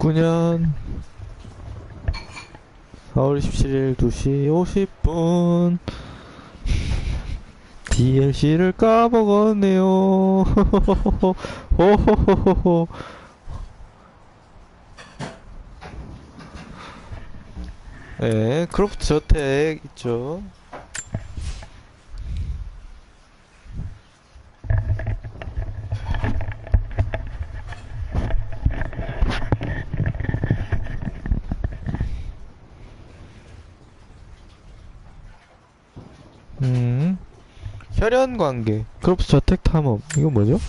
2019년 4월 27일 2시 50분 DLC를 까먹었네요. 호호호호호. 네, 크로프트 저택 있죠. 혈연관계 크로프트 저택 탐험 이건 뭐죠?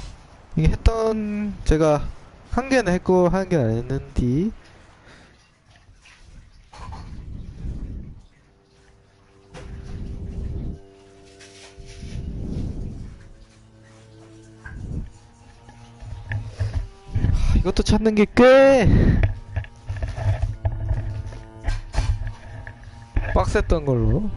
이게 했던 제가 한 개는 했고 한 개는 안 했는데 이것도 찾는 게 꽤 빡셌던 걸로.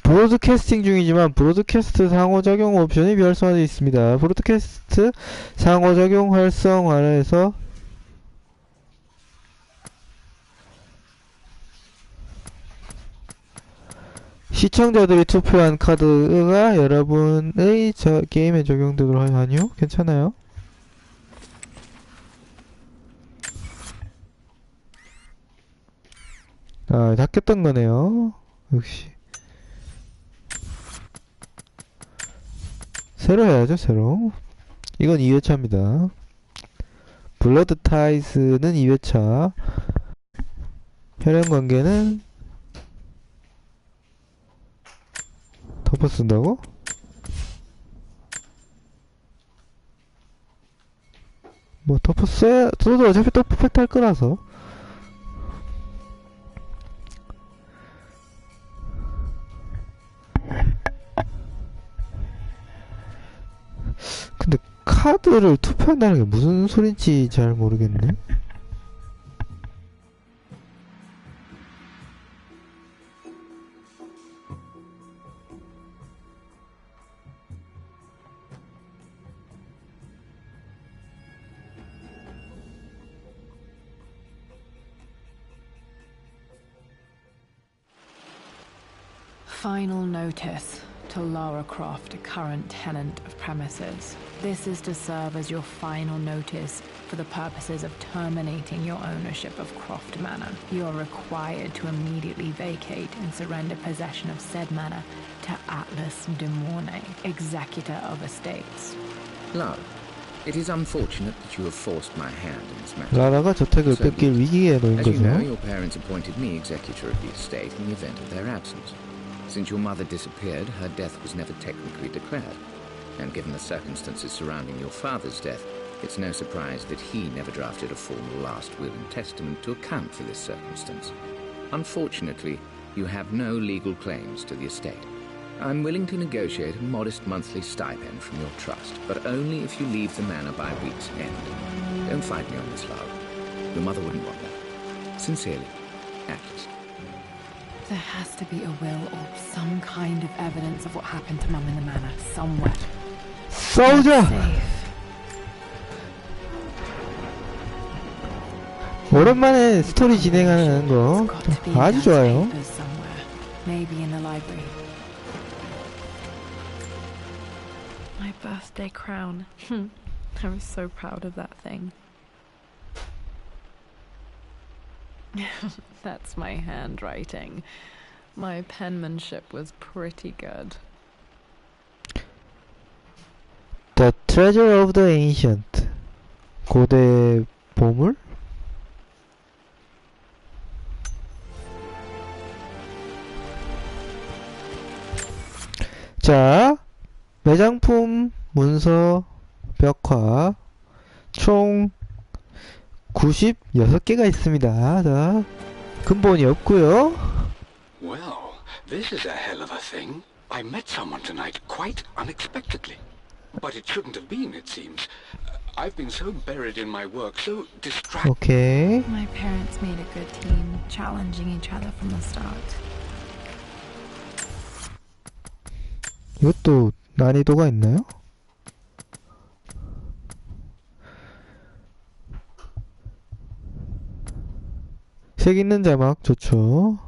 브로드캐스팅 중이지만 브로드캐스트 상호작용 옵션이 비활성화되어 있습니다. 브로드캐스트 상호작용 활성화에서 시청자들이 투표한 카드가 여러분의 게임에 적용되도록 하냐요? 괜찮아요? 아, 다 깼던 거네요. 역시. 새로 해야죠, 새로. 이건 2회차입니다. 블러드 타이스는 2회차. 혈연관계는 덮어 쓴다고? 뭐 덮어 써도 어차피 또 퍼펙트 할 거라서. 근데 카드를 투표한다는 게 무슨 소린지 잘 모르겠네. Final notice to Lara Croft, current tenant of premises. This is to serve as your final notice for the purposes of terminating your ownership of Croft Manor. You are required to immediately vacate and surrender possession of said manor to Atlas de Mornay, executor of estates. Lara, it is unfortunate that you have forced my hand in this matter. 라라가 저택을 뺏길 위기에 놓인 As you know, 거죠. your parents appointed me executor of the estate in the event of their absence. Since your mother disappeared, her death was never technically declared. And given the circumstances surrounding your father's death, it's no surprise that he never drafted a formal last will and testament to account for this circumstance. Unfortunately, you have no legal claims to the estate. I'm willing to negotiate a modest monthly stipend from your trust, but only if you leave the manor by week's end. Don't fight me on this, Lara. Your mother wouldn't want that. Sincerely, Atlas. There has to be a will or some kind of evidence of what happened to Mum in the manor somewhere. 싸우자! 오랜만에 스토리 진행하는 거 아주 좋아요. Maybe in the library. My birthday crown. I was so proud of that thing. That's my handwriting. My penmanship was pretty good. The Treasure of the Ancient. 고대 보물? 자, 매장품, 문서, 벽화, 총 96개가 있습니다. 자, 근본이 없고요. Well, this is a hell of a thing. I met someone tonight quite unexpectedly. But it shouldn't have been, it seems. I've been so buried in my work, so distracted. 오케이. My parents made a good team, challenging each other from the start. 이것도 난이도가 있나요? 색 있는 자막 좋죠.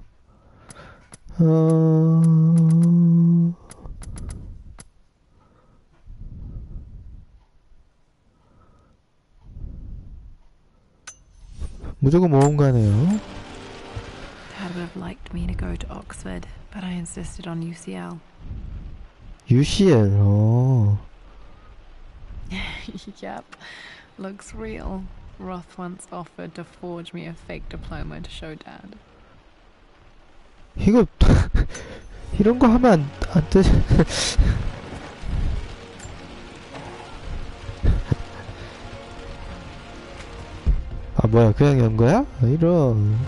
무조건 모험가네요. Dad would have liked me to go to Oxford, but I insisted on UCL. UCL. Yep, looks real. Roth once offered to forge me a fake diploma to show Dad. 이거 이런 거 하면 안 되지. 아 뭐야 그냥 연 거야? 아, 이런.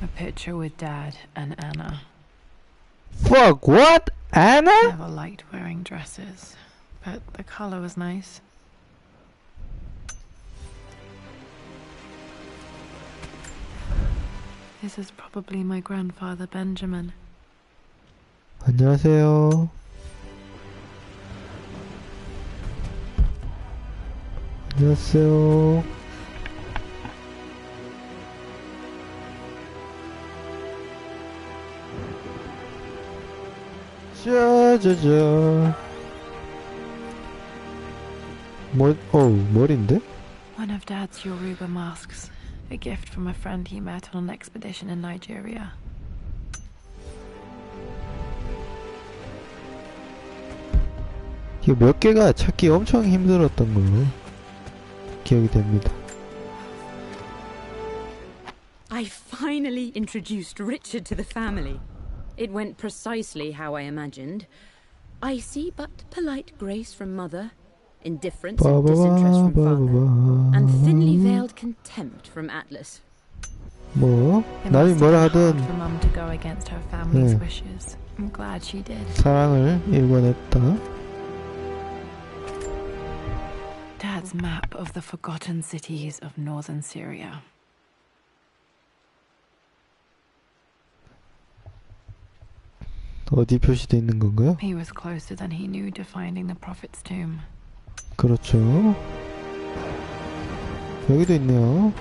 A picture with Dad and Anna. Fuck what? Anna? Never liked wearing dresses, but the color was nice. This is probably my grandfather Benjamin. 안녕하세요. 안녕하세요. 짜자자. 머리인데? One of Dad's Yoruba masks, a gift from a friend he met on an expedition in Nigeria. 이거 몇 개가 찾기 엄청 힘들었던 걸로 기억이 됩니다. I finally introduced Richard to the family. It went precisely how I imagined. Icy but polite grace from mother, indifference and disinterest from father, and thinly veiled contempt from Atlas. 뭐 It 남이 must have 뭐라 been hard 하든 for Mum to go against her family's 네. wishes. I'm glad she did. 사랑을 일궈냈다. Dad's map of the forgotten cities of northern Syria. 어디 표시되어 있는 건가요? He was closer than he knew to finding the prophet's tomb. 그렇죠. 여기도 있네요.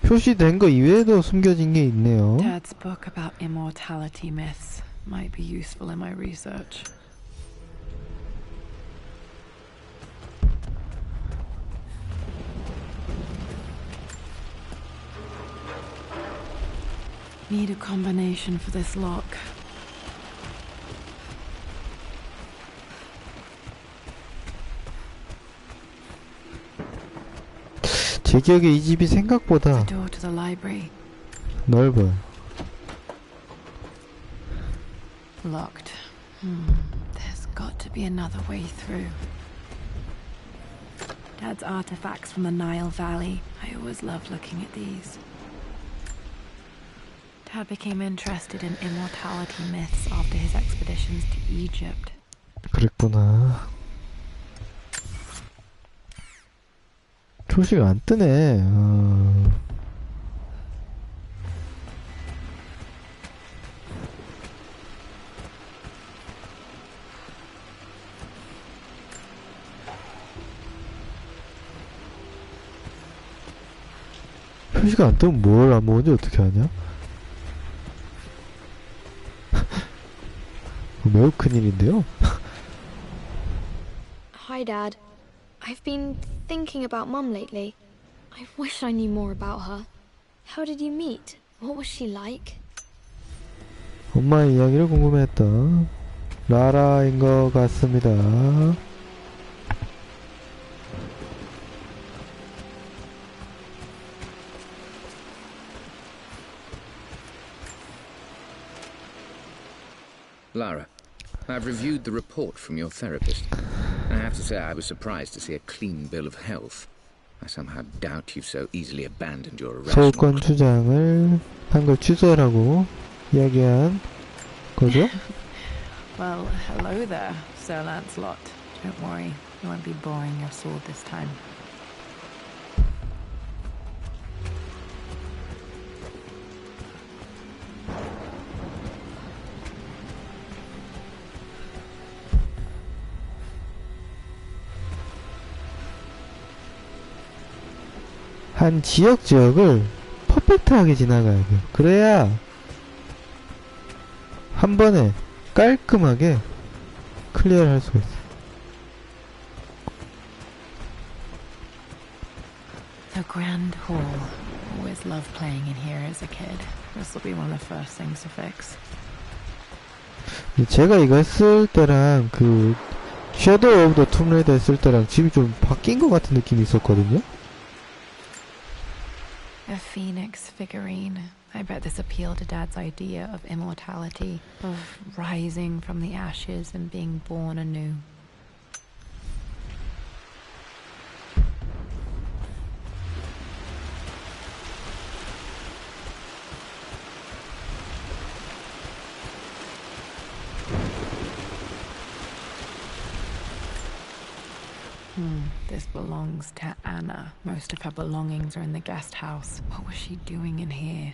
표시된 거 이외에도 숨겨진 게 있네요. Dad's book about immortality myths might be useful in my research. Need a combination for this lock. 제 기억에 이 집이 생각보다 Door to the library. 넓어요. Locked. There's got to be another way through. Dad's artifacts from the Nile Valley. I always loved looking at these. Dad became interested in immortality myths after his expeditions to Egypt. 그랬구나. 표시가 안 뜨네. 표시가 안 뜨면 뭘 안 먹은지 어떻게 하냐? 매우 큰일인데요? Hi, Dad. I've been thinking about Mum lately. I wish I knew more about her. How did you meet? What was she like? 엄마의 이야기를 궁금해했다. 라라인 것 같습니다. Lara, I've reviewed the report from your therapist. I have to say I was surprised to see a clean bill of health. I somehow doubt you've so easily abandoned your irrational... 소유권 주장을 한 걸 취소하라고 이야기한 거죠? Well, hello there, Sir Lancelot. Don't worry, you won't be boring your sword this time. 한 지역을 퍼펙트하게 지나가야 돼요. 그래야 한 번에 깔끔하게 클리어를 할 수가 있어요. The Grand Hall. Always loved playing in here as a kid. This will be one of the first things to fix. 제가 이거 했을 때랑 그 섀도우 오브 더 툼레이더 했을 때랑 집이 좀 바뀐 것 같은 느낌이 있었거든요. A phoenix figurine. I bet this appealed to Dad's idea of immortality, of rising from the ashes and being born anew. This belongs to Anna. Most of her belongings are in the guest house. What was she doing in here?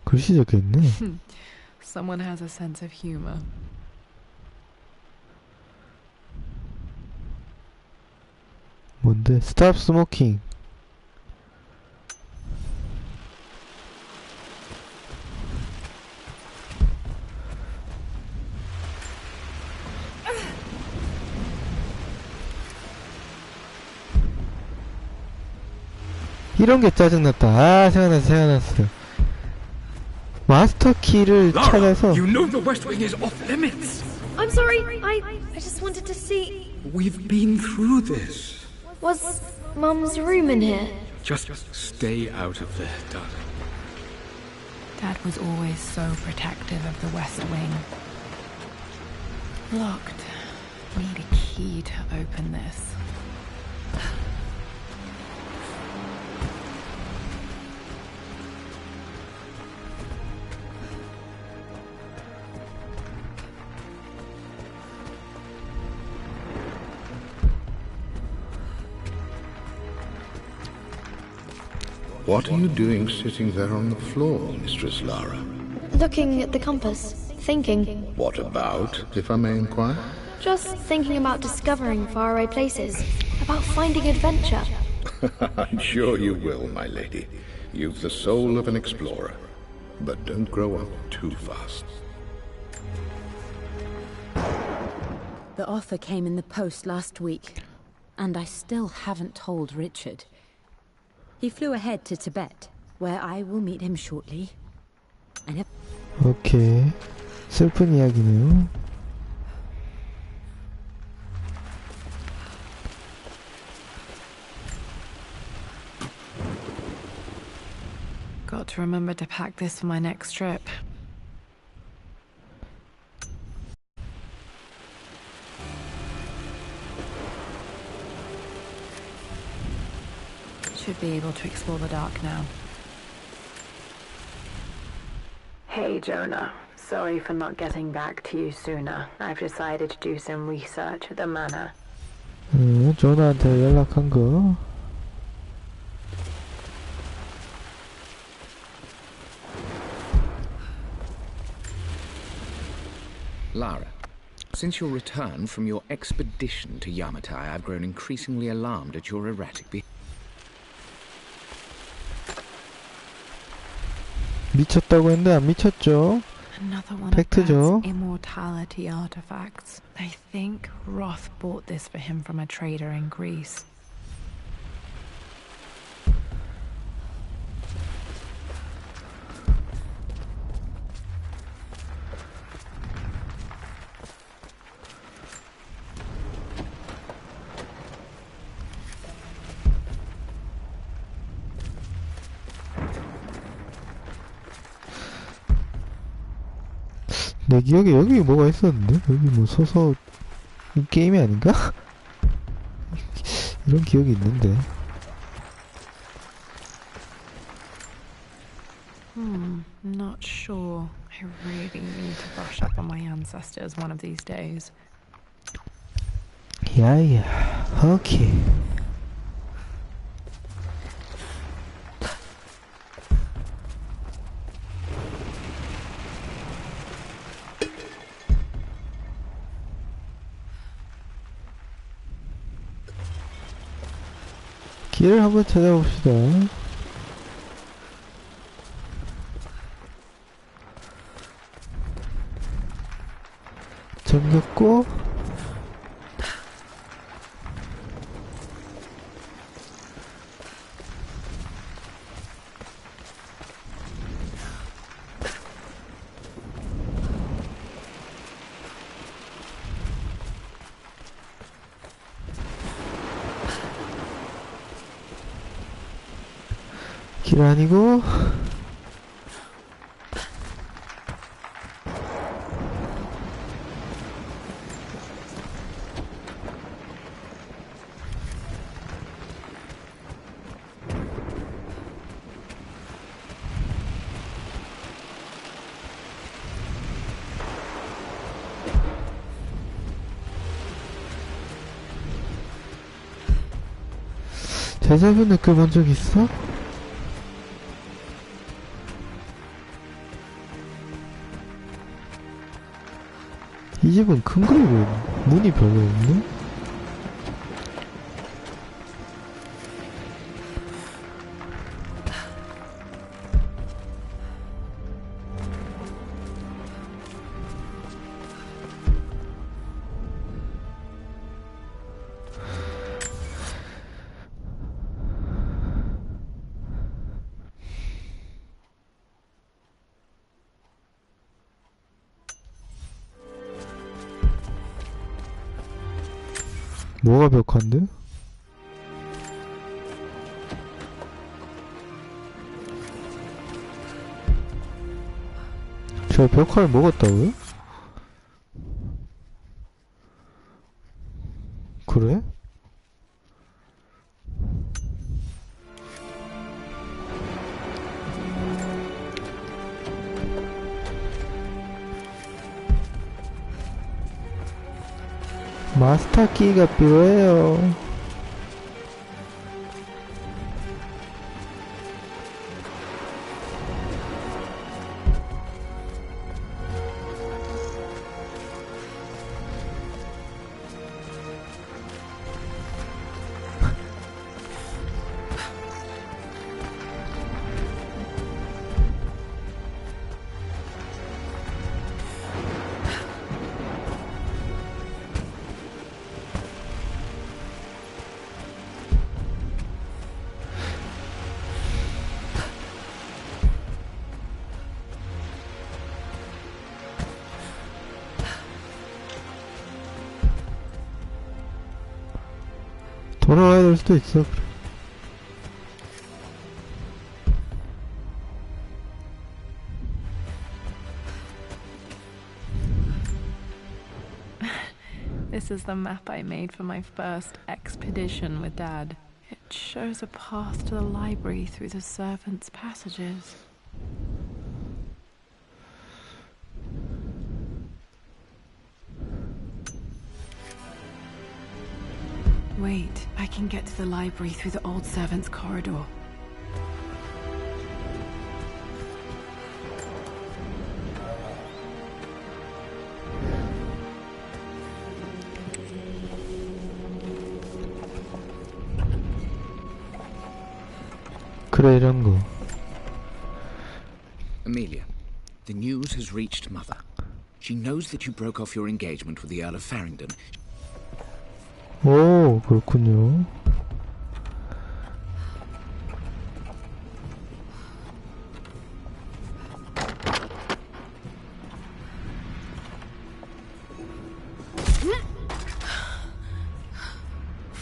글씨 적혀있네. Someone has a sense of humor. 뭔데? Stop smoking. 이런 게 짜증났다. 아, 생각났어. 마스터 키를 찾아서. You know the West Wing is off limits. I'm sorry, I just wanted to see... We've been through this. Was Mum's room in here? Just stay out of there, darling. Dad was always so protective of the West Wing. Locked. Need a key to open this. What are you doing sitting there on the floor, Mistress Lara? Looking at the compass, thinking. What about, if I may inquire? Just thinking about discovering faraway places, about finding adventure. I'm sure you will, my lady. You've the soul of an explorer. But don't grow up too fast. The offer came in the post last week, and I still haven't told Richard. He flew ahead to Tibet, where I will meet him shortly. 오케이. 슬픈 이야기네요. Got to remember to pack this for my next trip. Should be able to explore the dark now. Hey Jonah, sorry for not getting back to you sooner. I've decided to do some research at the manor. 조나한테 연락한 거. Lara, since your return from your expedition to Yamatai, I've grown increasingly alarmed at your erratic behavior. 미쳤다고 했는데 안 미쳤죠? Another one of 팩트죠. Dad's immortality artifacts. I think Roth bought this for him from a trader in Greece. 내 기억에 여기 뭐가 있었는데? 여기 뭐 서서 이 게임이 아닌가? 이런 기억이 있는데. Not sure. I really need to brush up on my ancestors one of these days. 야야, 오케이. 길을 한번 찾아봅시다. 잠겼고 길 아니고 데자뷰 느껴본 적 있어? 이 집은 큰 거고 문이 별로 없네? 뭐가 벽화인데? 저 벽화를 먹었다고요? 그래? 마스터 키가 필요해요. 돌아와야 될 수도 있어. This is the map I made for my first expedition with Dad. It shows a path to the library through the servants' passages. Wait, I can get to the library through the old servants' corridor. 그래, 이런 거. Amelia, the news has reached Mother. She knows that you broke off your engagement with the Earl of Farringdon. 오, 그렇군요.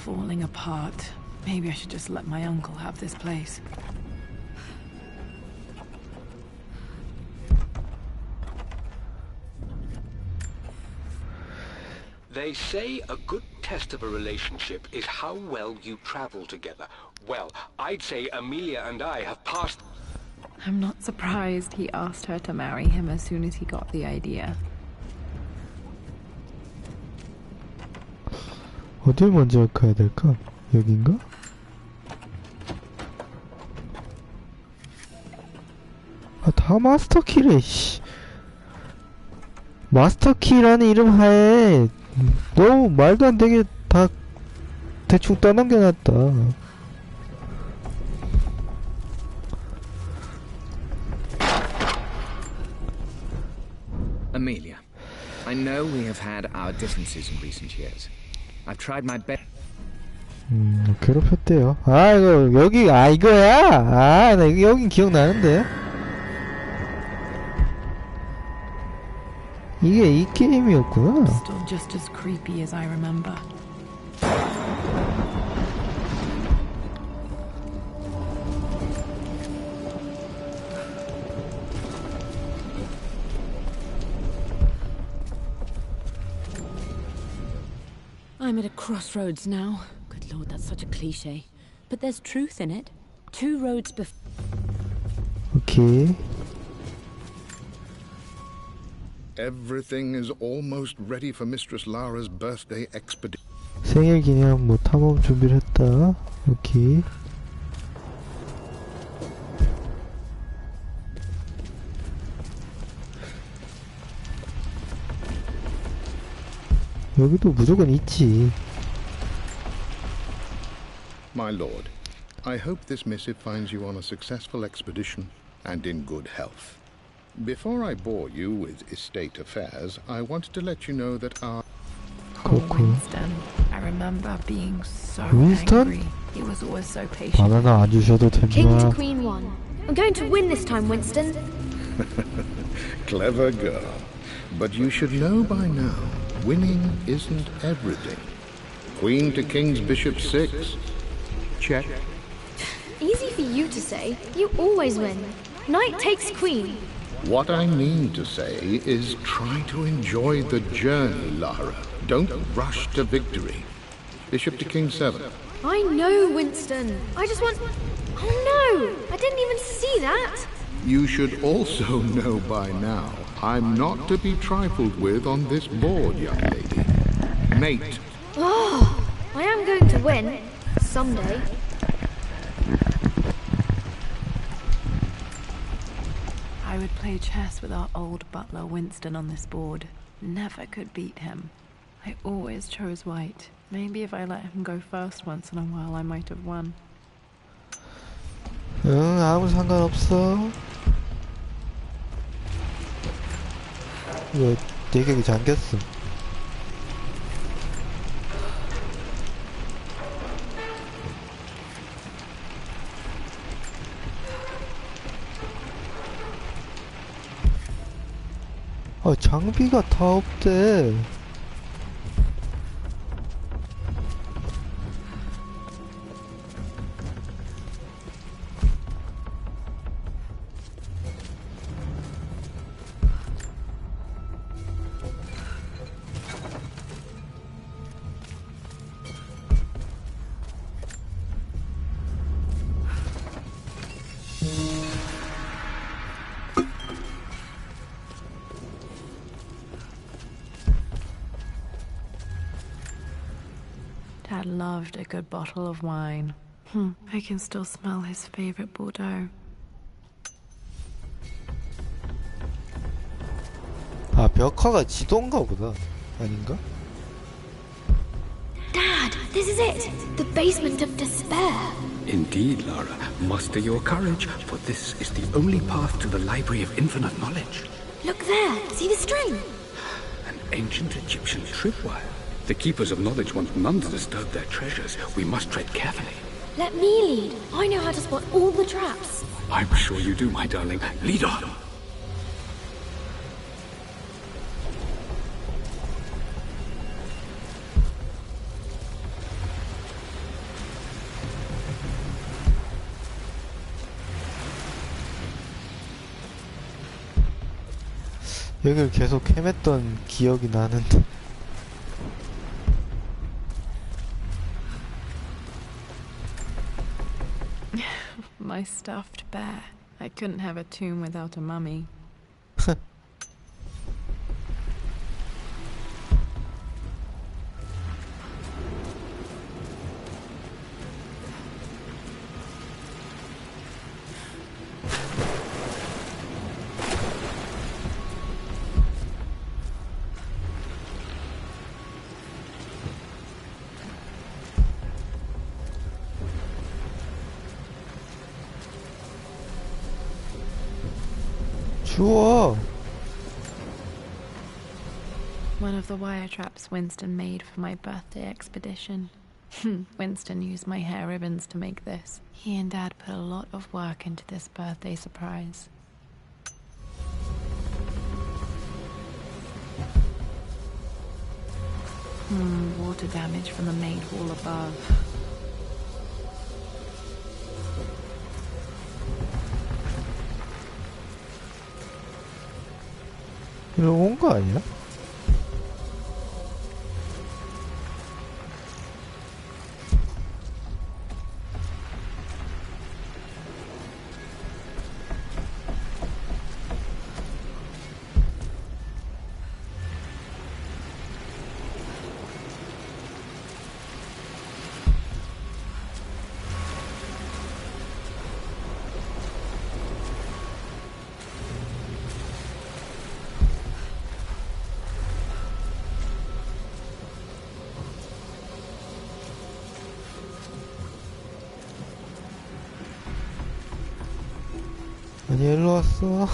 Falling apart. Maybe I should just let my uncle have this place. They say a good test of a relationship is how well you travel together. Well, I'd say Amelia and I have passed... I'm not surprised he asked her to marry him as soon as he got the idea. 어딜 먼저 가야 될까? 여긴가? 아, 다 마스터키래, 씨. 마스터키라는 이름 하에 너무 말도 안 되게 다 대충 떠넘겨놨다. Amelia, I know we have had our differences in recent years. I've tried my best. 괴롭혔대요. 아, 이거, 여기, 아, 이거야? 아, 나 여긴 기억나는데? 이게 이 게임이었구나. Still just as creepy as I remember. I'm at a crossroads now. Good lord, that's such a cliche. But there's truth in it. Two roads before. 오케이. Everything is almost ready for Mistress Lara's birthday expedition. 생일 기념 뭐 탐험 준비를 했다. 오케이. 여기도 무조건 있지. My lord, I hope this missive finds you on a successful expedition and in good health. Before I bore you with estate affairs, I wanted to let you know that our... Oh, Winston. I remember being so Winston? angry. He was always so patient. 바나나 안 주셔도 King to 됩니다. Queen 1. I'm going to win this time, Winston. Clever girl. But you should know by now, winning isn't everything. Queen to King's Bishop 6. Check. Easy for you to say. You always win. Knight takes queen. What I mean to say is try to enjoy the journey, Lara. Don't rush to victory. Bishop to King 7. I know, Winston. I just want... Oh no! I didn't even see that. You should also know by now, I'm not to be trifled with on this board, young lady. Mate. Oh, I am going to win. Someday. I would play chess with our old butler Winston on this board. Never could beat him. I always chose white. Maybe if I let him go first once in a while, I might have won. 응, 아무 상관없어. 이거 내격이 잠겼어. 아, 장비가 다 없대. Dad loved a good bottle of wine. I can still smell his favorite Bordeaux. 아, 벽화가 지도인가 보다. 아닌가? Dad, this is it. The basement of despair. Indeed, Lara. Muster your courage, for this is the only path to the Library of Infinite Knowledge. Look there. See the string? An ancient Egyptian tripwire. The Keepers of Knowledge want none to disturb their treasures. We must tread carefully. Let me lead. I know how to spot all the traps. I'm sure you do, my darling. Lead on. 여기를 계속 헤맸던 기억이 나는데. my stuffed bear. I couldn't have a tomb without a mummy. 주워. One of the wire traps Winston made for my birthday expedition. Winston used my hair ribbons to make this. He and Dad put a lot of work into this birthday surprise. Water damage from the maid wall above. 이거 온 거 아니야? 아니 일로 왔어.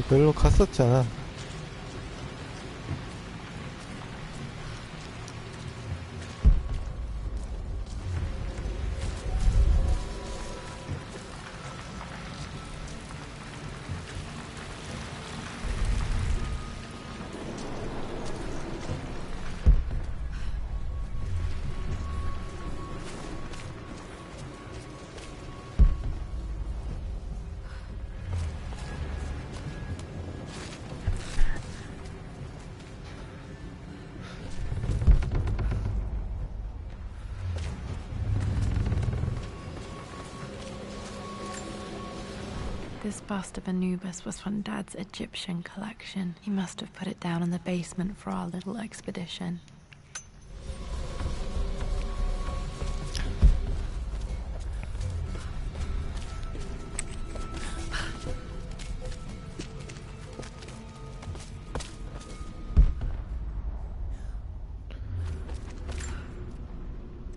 별로 갔었잖아. This bust of Anubis was from Dad's Egyptian collection. He must have put it down in the basement for our little expedition.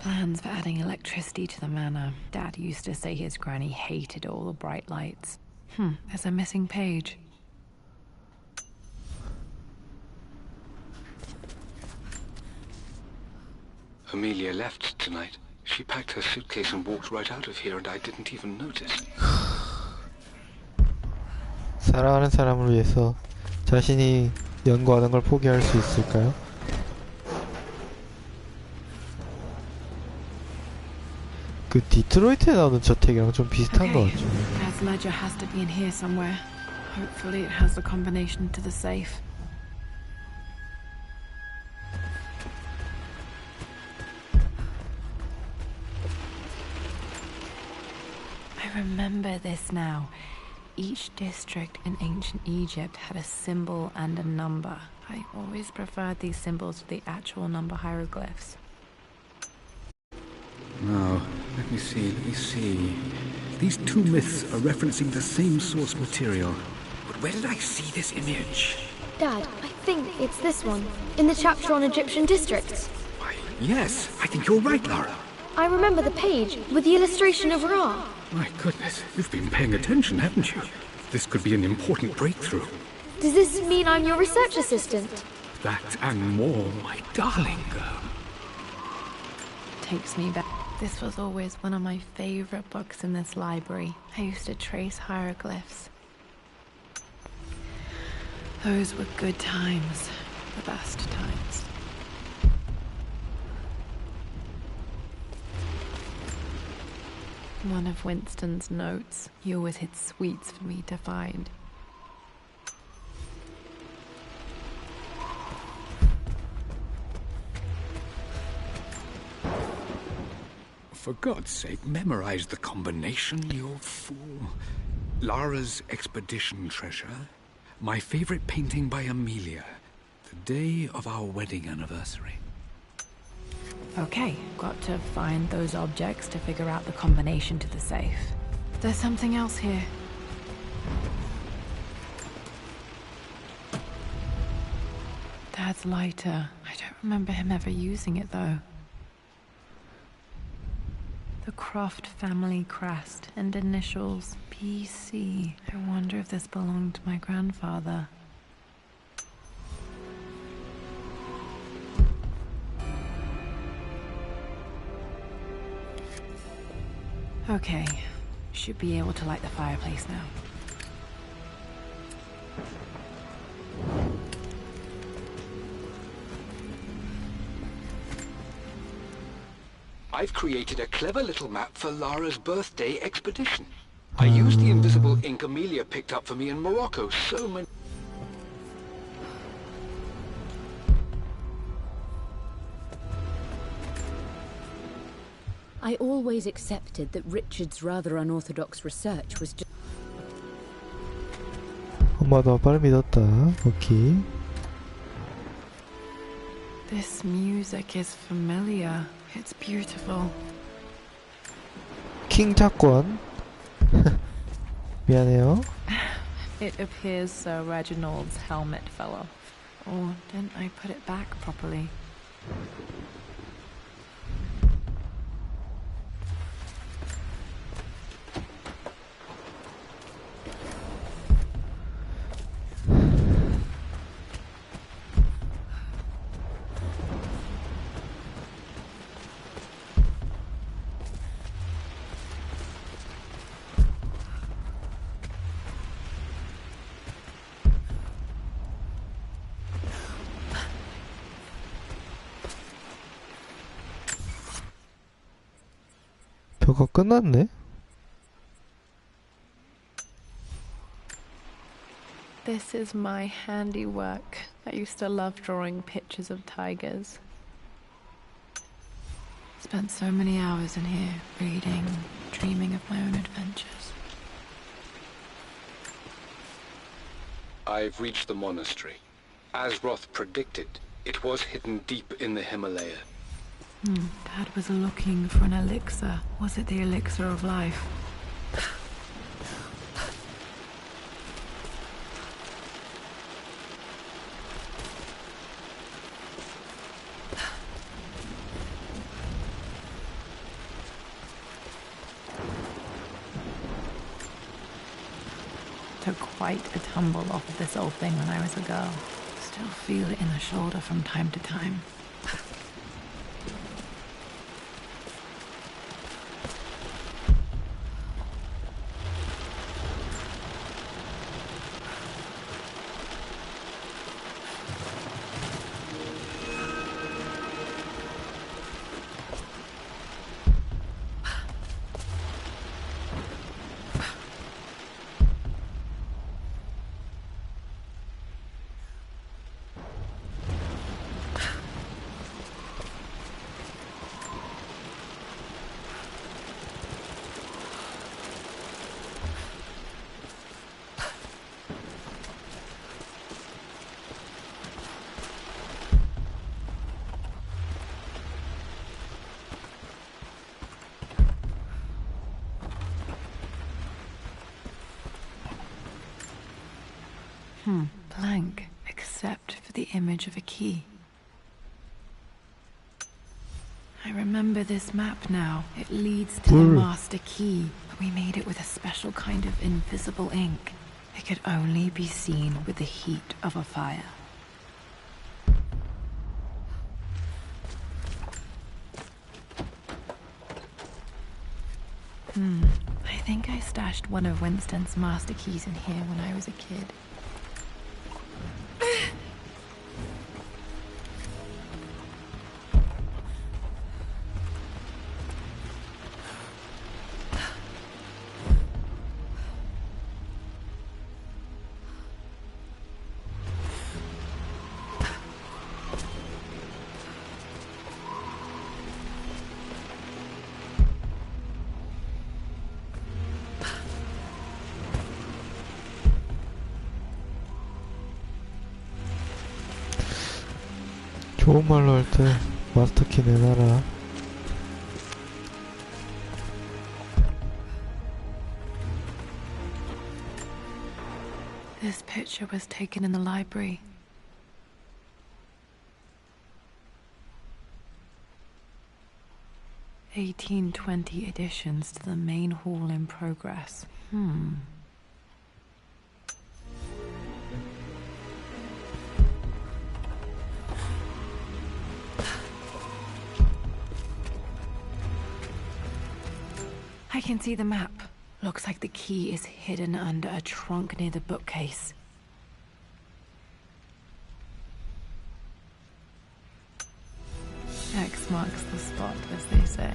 Plans for adding electricity to the manor. Dad used to say his granny hated all the bright lights. There's a missing page. Amelia left tonight. She packed her suitcase and walked right out of here, and I didn't even notice. 사랑하는 사람을 위해서 자신이 연구하는 걸 포기할 수 있을까요? 그 디트로이트에 나오는 저택이랑 좀 비슷한 것 같죠. Dad's ledger has to be in here somewhere. Hopefully it has the combination to the safe. I remember this now. Each district in ancient Egypt had a symbol and a number. I always preferred these symbols to the actual number hieroglyphs. Now, let me see. These two myths are referencing the same source material. But where did I see this image? Dad, I think it's this one, in the chapter on Egyptian districts. Why, yes, I think you're right, Lara. I remember the page with the illustration of Ra. My goodness, you've been paying attention, haven't you? This could be an important breakthrough. Does this mean I'm your research assistant? That and more, my darling girl. Takes me back. This was always one of my favorite books in this library. I used to trace hieroglyphs. Those were good times. The best times. One of Winston's notes. He always hid sweets for me to find. For God's sake, memorize the combination, you fool. Lara's expedition treasure. My favorite painting by Amelia. The day of our wedding anniversary. Okay, got to find those objects to figure out the combination to the safe. There's something else here. Dad's lighter. I don't remember him ever using it, though. The Croft family crest and initials PC. I wonder if this belonged to my grandfather. Okay, should be able to light the fireplace now. I've created a clever little map for Lara's birthday expedition. I used the invisible ink Amelia picked up for me in Morocco so many... I always accepted that Richard's rather unorthodox research was just... 엄마도 아빠를 믿었다. 오케이. This music is familiar. It's beautiful. 킹 차권. 미안해요. It appears Sir Reginald's helmet fell off. Or didn't I put it back properly? 벽화 끝났네? This is my handiwork. I used to love drawing pictures of tigers. Spent so many hours in here, reading, dreaming of my own adventures. I've reached the monastery. As Roth predicted, it was hidden deep in the Himalaya. Dad was looking for an elixir. Was it the elixir of life? Took quite a tumble off of this old thing when I was a girl. Still feel it in the shoulder from time to time. Blank, except for the image of a key. I remember this map now. It leads to the master key. We made it with a special kind of invisible ink. It could only be seen with the heat of a fire. I think I stashed one of Winston's master keys in here when I was a kid. 좋은 말로 할 때 마스터키 내놔라. This picture was taken in the library. (1820) additions to the main hall in progress. I can see the map. Looks like the key is hidden under a trunk near the bookcase. X marks the spot, as they say.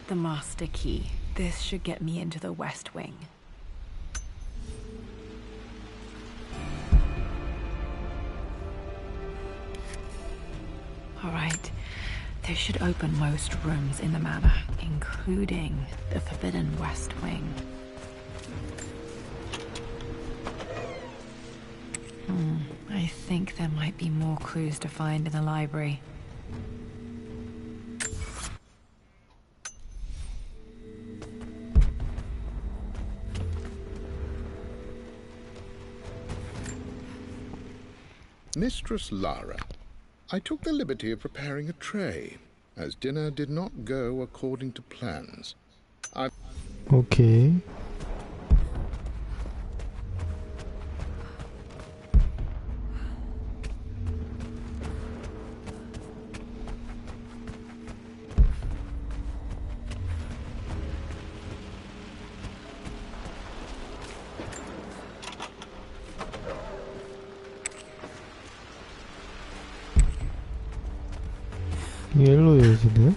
The master key. This should get me into the West Wing. Alright, this should open most rooms in the manor, including the Forbidden West Wing. I think there might be more clues to find in the library. Mistress Lara, I took the liberty of preparing a tray, as dinner did not go according to plans. 오케이. 일로 이어지네.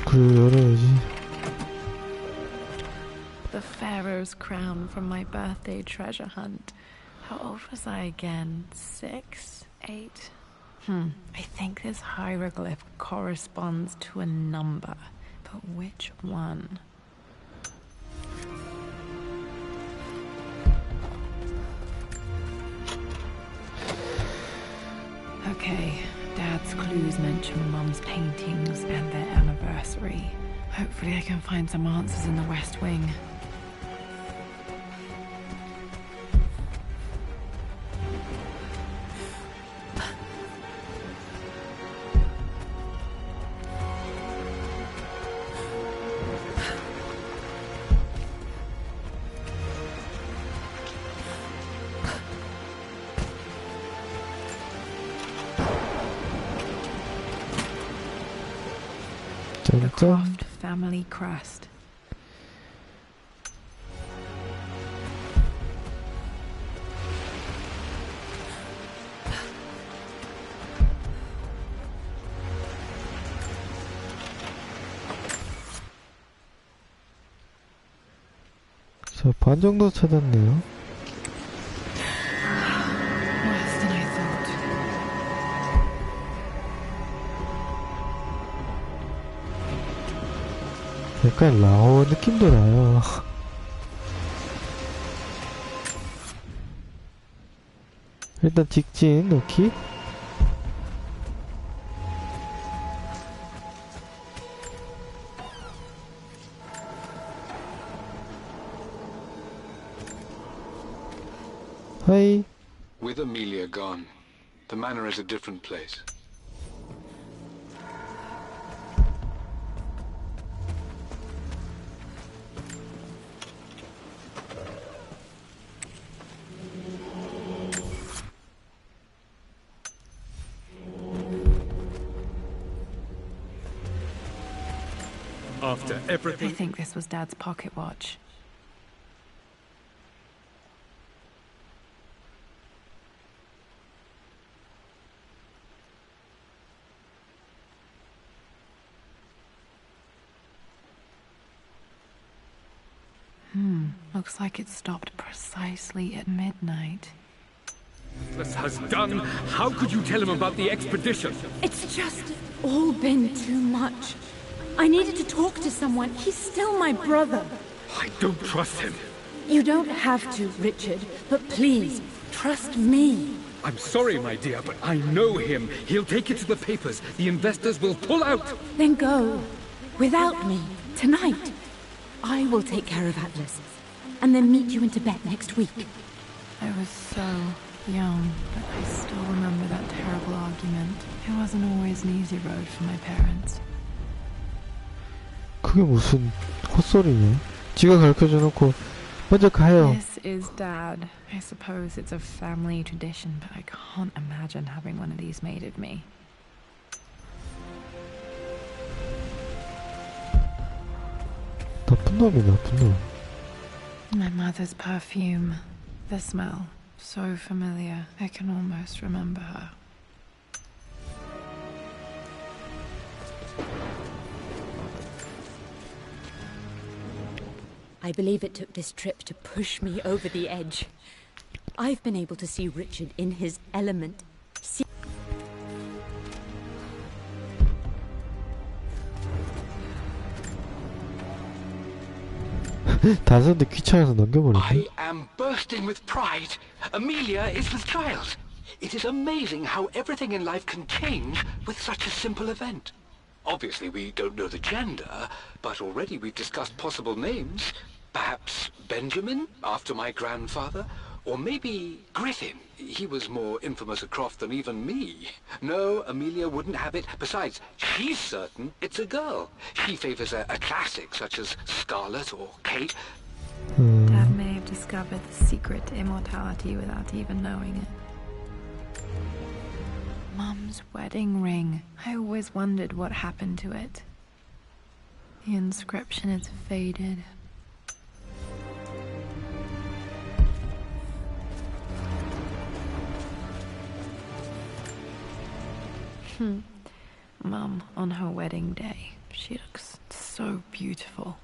그리고 열어야지. The Pharaoh's crown from my birthday treasure hunt. How old was I again? 6? 8? I think this hieroglyph corresponds to a number, but which one? Okay, Dad's clues mention Mum's paintings and their anniversary. Hopefully I can find some answers in the West Wing. The Croft family crest. 자, 반 정도 찾았네요. Worse than I thought. 약간 라오 느낌도 나요. 일단 직진 넣기. 하이. With Amelia gone, the manor is a different place. after I everything. think this was Dad's pocket watch. Looks like it stopped precisely at midnight. This has done. How could you tell him about the expedition? It's just all been too much. I needed to talk to someone. He's still my brother. I don't trust him. You don't have to, Richard, but please, trust me. I'm sorry, my dear, but I know him. He'll take it to the papers. The investors will pull out. Then go. Without me. Tonight. I will take care of Atlas. And then meet you in Tibet next week. I was so young, but I still remember that terrible argument. It wasn't always an easy road for my parents. 그게 무슨 헛소리냐? 지가 가르쳐줘놓고 먼저 가요. This is Dad. I suppose it's a family tradition, but I can't imagine having one of these made of me. 나쁜 놈이 나쁜 놈. My mother's perfume. The smell. So familiar. I can almost remember her. I believe it took this trip to push me over the edge. I've been able to see Richard in his element. 다 썼는데 귀찮아서 넘겨버렸네. I am bursting with pride. Amelia is with child. It is amazing how everything in life can change with such a simple event. Obviously, we don't know the gender, but already we've discussed possible names. Perhaps Benjamin, after my grandfather, or maybe Griffin. He was more infamous at Croft than even me. No, Amelia wouldn't have it. Besides, she's certain it's a girl. She favors a classic such as Scarlet or Kate. Dad may have discovered the secret to immortality without even knowing it. Mum's wedding ring. I always wondered what happened to it. The inscription is faded. Mum, on her wedding day, she looks so beautiful.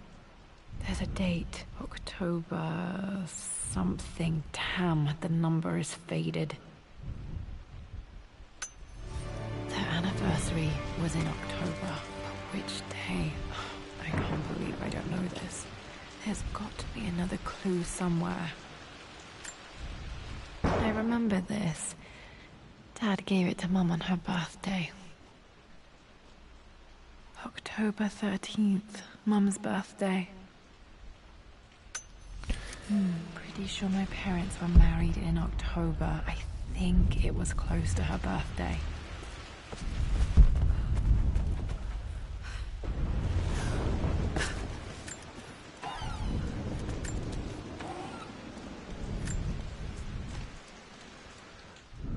There's a date, October something. Damn, the number is faded. Their anniversary was in October. But which day? I can't believe I don't know this. There's got to be another clue somewhere. I remember this. Dad gave it to Mum on her birthday. October 13th, Mum's birthday. Pretty sure my parents were married in October. I think it was close to her birthday.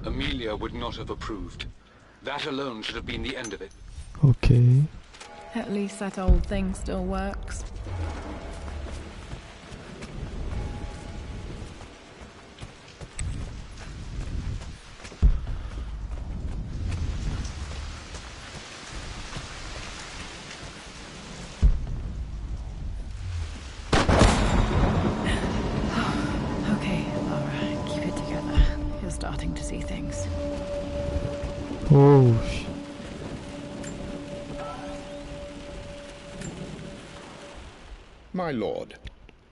Amelia would not have approved. That alone should have been the end of it. 오케이. At least that old thing still works. Okay, Laura, keep it together. You're starting to see things. 오우 씨. My lord,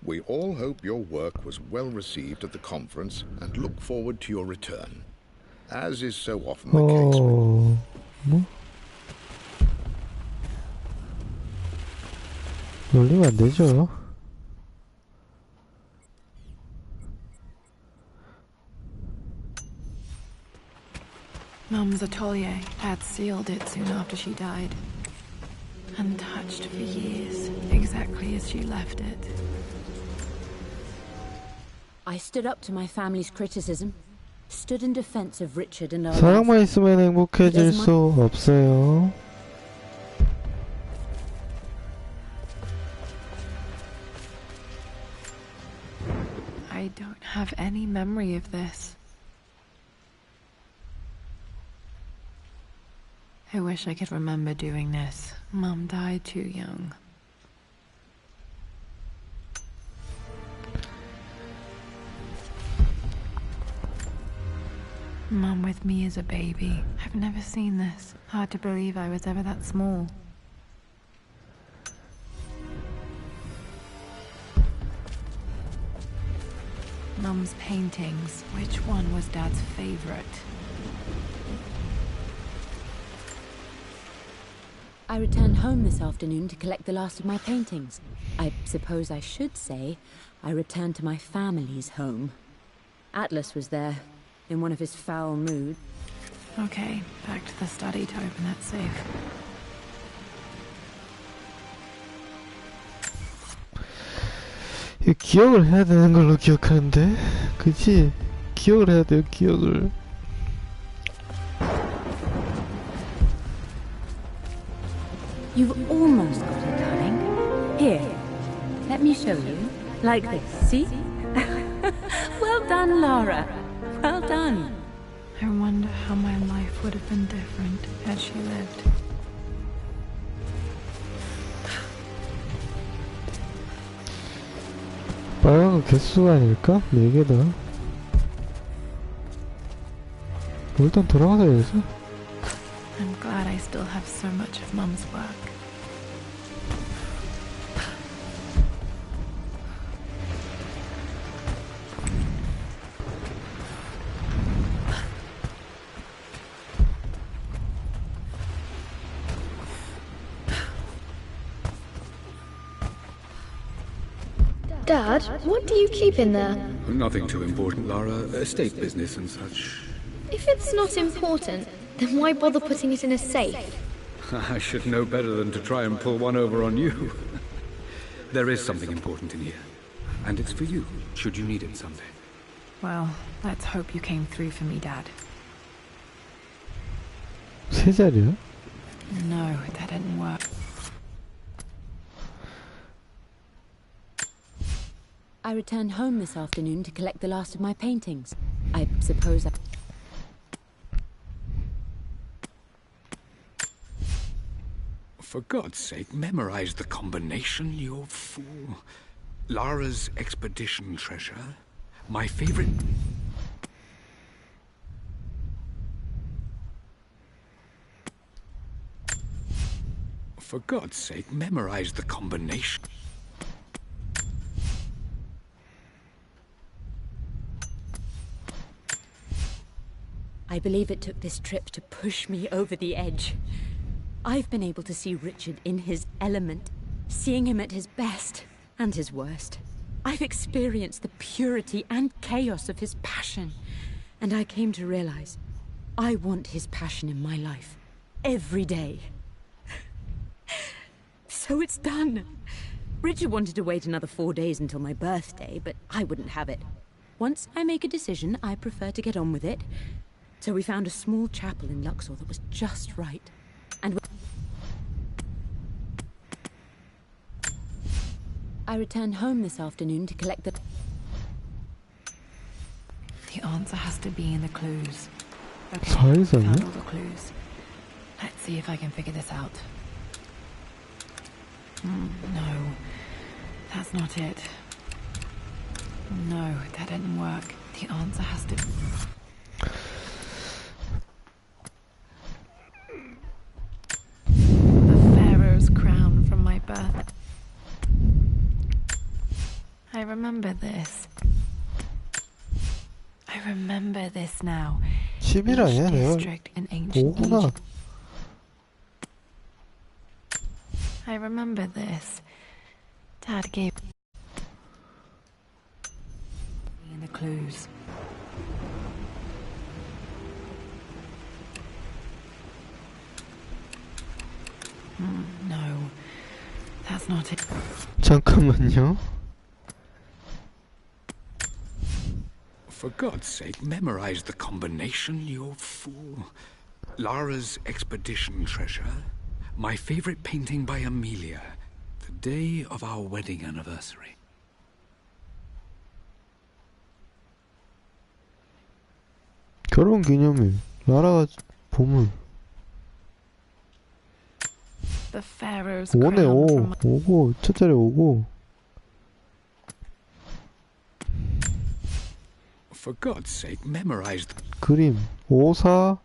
we all hope your work was well received at the conference and look forward to your return, as is so often the case. 뭐? 놀리면 안 되죠. Mum's atelier had sealed it soon after she died. Untouched for years, exactly as she left it. I stood up to my family's criticism, stood in defense of Richard and Olaf. 사랑만 있으면 행복해질 수 없어요. don't have any memory of this. I wish I could remember doing this. Mum died too young. Mum with me as a baby. I've never seen this. Hard to believe I was ever that small. Mum's paintings. Which one was Dad's favorite? I returned home this afternoon to collect the last of my paintings. I suppose I should say I returned to my family's home. Atlas was there, in one of his foul moods. Okay, back to the study to open that safe. 이 기억을 해야 되는 걸로 기억하는데, 그치? 기억을 해야 돼요, 기억을. You've almost got it, darling. Here, let me show you. Like this, see? Well done, Lara. Well done. I wonder how my life would have been different had she lived. 빨간 거 개수가 아닐까? 4개다. 일단 돌아가서 해야지. I'm glad I still have so much of Mum's work. Dad, what do you keep in there? Nothing too important, Lara. Estate business and such. If it's not important, then why bother putting it in a safe? I should know better than to try and pull one over on you. There is something important in here. And it's for you, should you need it someday. Well, let's hope you came through for me, Dad. 세 자리야? No, that didn't work. I returned home this afternoon to collect the last of my paintings. I suppose I... For God's sake, memorize the combination, you fool. Lara's expedition treasure. My favorite... For God's sake, memorize the combination. I believe it took this trip to push me over the edge. I've been able to see Richard in his element, seeing him at his best and his worst. I've experienced the purity and chaos of his passion, and I came to realize I want his passion in my life every day. So it's done. Richard wanted to wait another 4 days until my birthday, but I wouldn't have it. Once I make a decision, I prefer to get on with it. So we found a small chapel in Luxor that was just right. And I returned home this afternoon to collect the... The answer has to be in the clues. Okay, 사이즈네? found all the clues. Let's see if I can figure this out. No, that's not it. No, that didn't work. The answer has to... The Pharaoh's crown from my birth. I remember this. I remember this now. 11 아니야? Each 내가 district in ancient 오구나. Egypt. I remember this. Dad gave me in the clues. No, that's not it. 잠깐만요. For God's sake, memorize the combination, you fool. Lara's expedition treasure. My favorite painting by Amelia. The day of our wedding anniversary. 결혼 기념일. 라라가 보물. The pharaoh's 5네 crown 5. from 5고 첫자리 5고. For God's sake, memorize the... 그림 5, 4.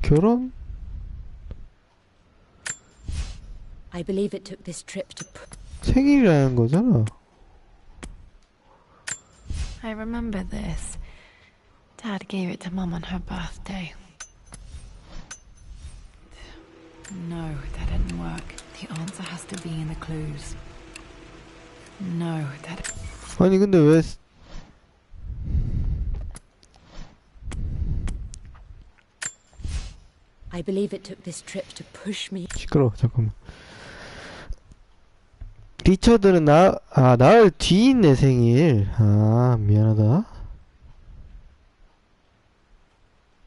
결혼? I believe it took this trip to 생일이라는 거잖아. I remember this. Dad gave it to Mum on her birthday. No, that didn't work. The answer has to be in the clues. No, that... 아니 근데 왜 I believe it took this trip to push me. 시끄러워. 잠깐만. 리처드는 나흘 뒤인 내 생일. 아, 미안하다.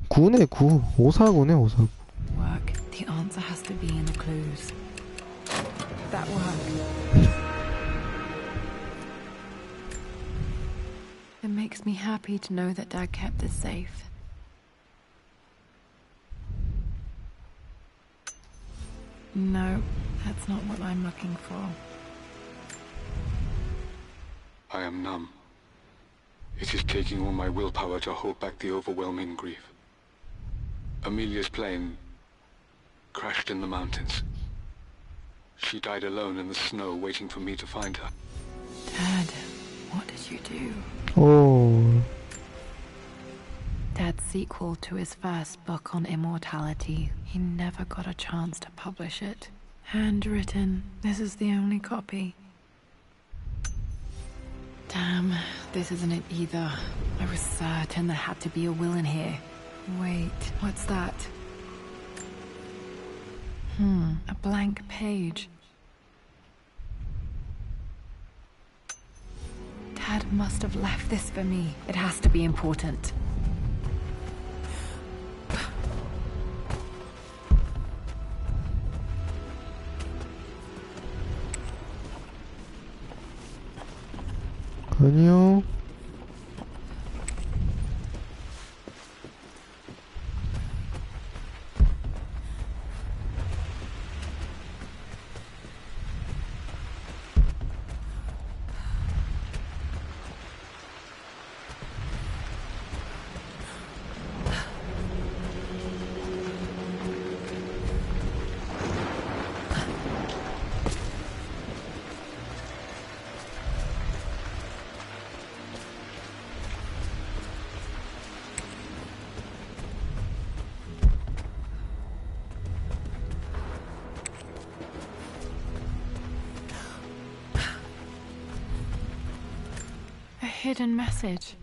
9네 9. 549네 549. work. The answer has to be in the clues. That worked. It makes me happy to know that Dad kept this safe. No, that's not what I'm looking for. I am numb. It is taking all my willpower to hold back the overwhelming grief. Amelia's plane crashed in the mountains. She died alone in the snow, waiting for me to find her. Dad, what did you do? 오. Dad's sequel to his first book on immortality. He never got a chance to publish it. Handwritten. This is the only copy. Damn, this isn't it either. I was certain there had to be a will in here. Wait, what's that? A blank page. Dad must have left this for me. It has to be important. 아니요. A hidden message.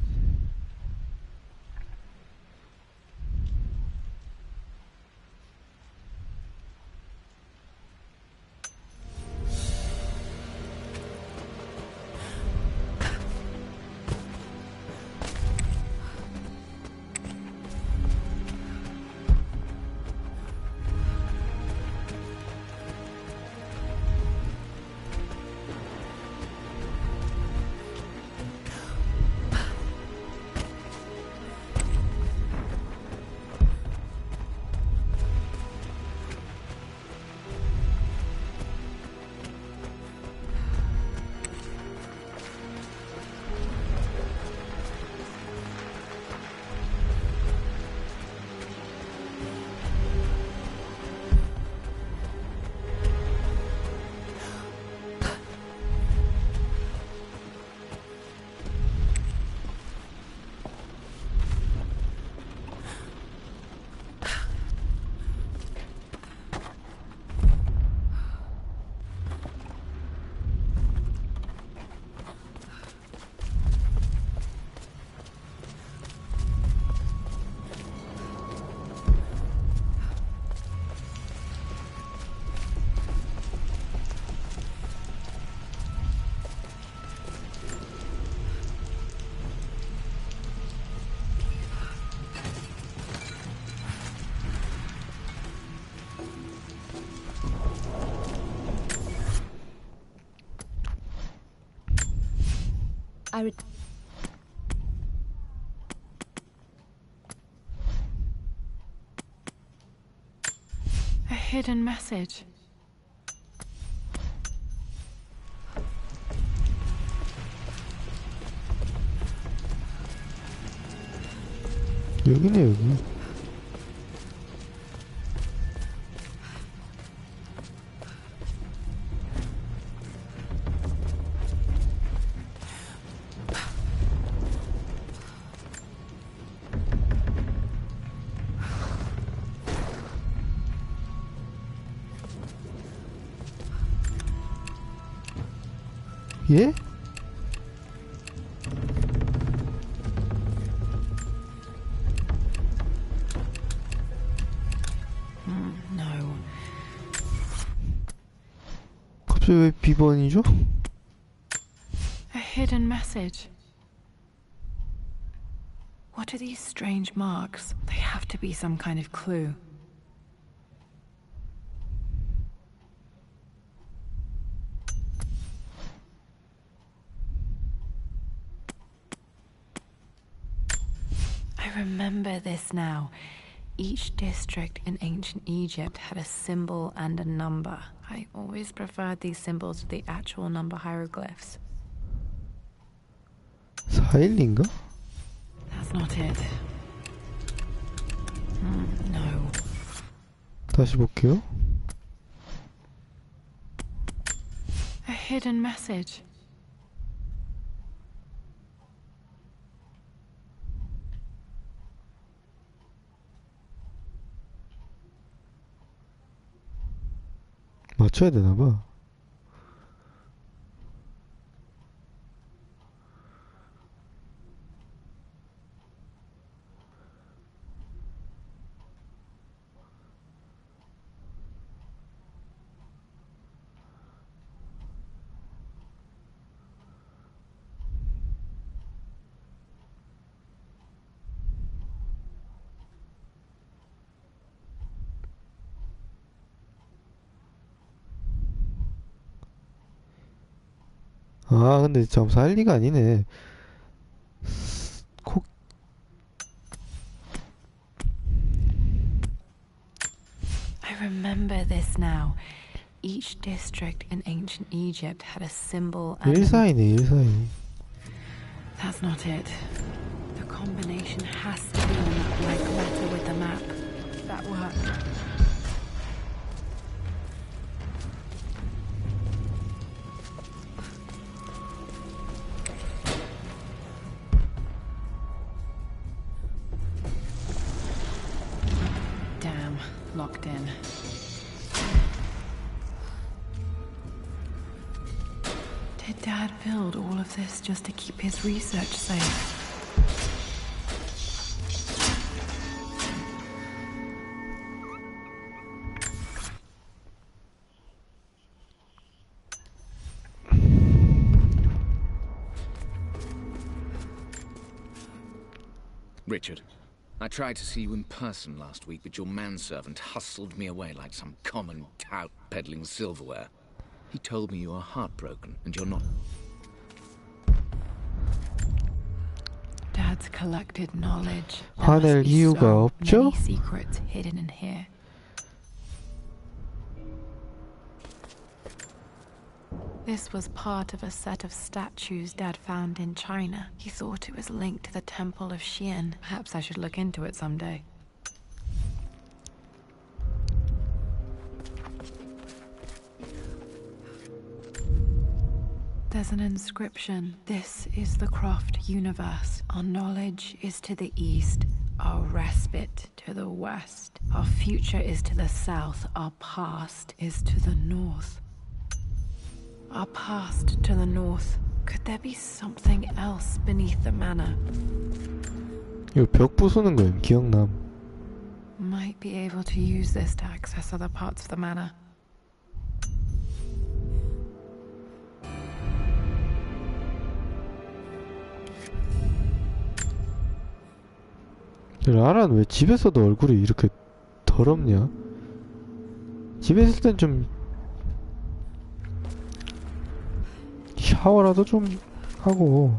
hidden message. 여기네 여기. 예? No. 갑자기 왜 비번이죠? A hidden message. What are these strange marks? They have to be some kind of clue. I remember this now. Each district in ancient Egypt had a symbol and a number. I always preferred these symbols to the actual number hieroglyphs. 412인가? That's not it. No. 다시 볼게요. A hidden message. 맞춰야 되나봐. 아 근데 참 412가 아니네. 콕 I remember this now. Each district in ancient Egypt had a symbol and 142네 142. That's not it. The combination has to be on that black letter with the map. That worked. Damn, locked in. Did Dad build all of this just to keep his research safe? Richard, I tried to see you in person last week, but your manservant hustled me away like some common tout peddling silverware. He told me you are heartbroken and you're not. Dad's collected knowledge. There 화낼 must be 이유가 so 없죠? many secrets hidden in here. This was part of a set of statues Dad found in China. He thought it was linked to the Temple of Xian. Perhaps I should look into it someday. There's an inscription. This is the Croft universe. Our knowledge is to the east, our respite to the west. Our future is to the south, our past is to the north. Our past to the north. Could there be something else beneath the manor? 이거 벽 부수는 거임. 기억남. Might be able to use this to access other parts of the manor. 라라는 왜 집에서도 얼굴이 이렇게 더럽냐? 집에 있을 땐 좀 샤워라도 좀 하고.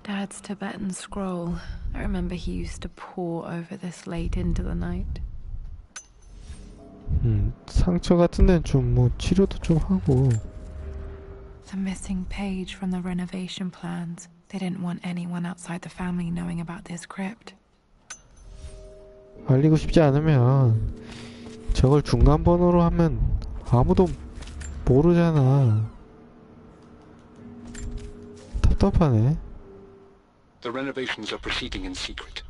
Dad's Tibetan scroll. I remember he used to pore over this late into the night. 상처 같은 데는 좀 뭐 치료도 좀 하고. The missing page from the renovation plans. They didn't want anyone outside the family knowing about this crypt. 알리고 싶지 않으면 저걸 중간 번호로 하면 아무도 모르잖아. 답답하네. The renovations are proceeding in secret.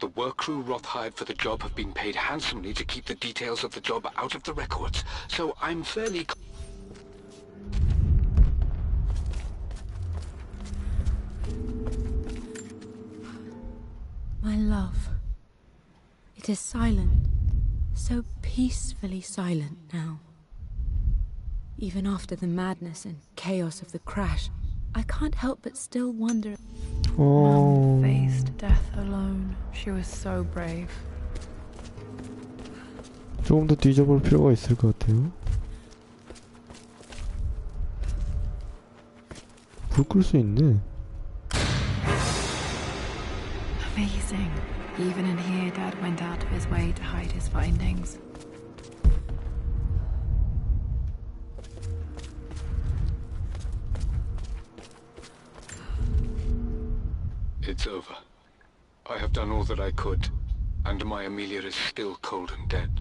The work crew Roth hired for the job have been paid handsomely to keep the details of the job out of the records, so I'm fairly... My love. It is silent. So peacefully silent now. Even after the madness and chaos of the crash, I can't help but still wonder... Mum faced death alone. She was so brave. 조금 더 뒤져볼 필요가 있을 것 같아요. 불 끌 수 있네. Amazing. Even in here, Dad went out of his way to hide his findings. It's over. I have done all that I could, and my Amelia is still cold and dead.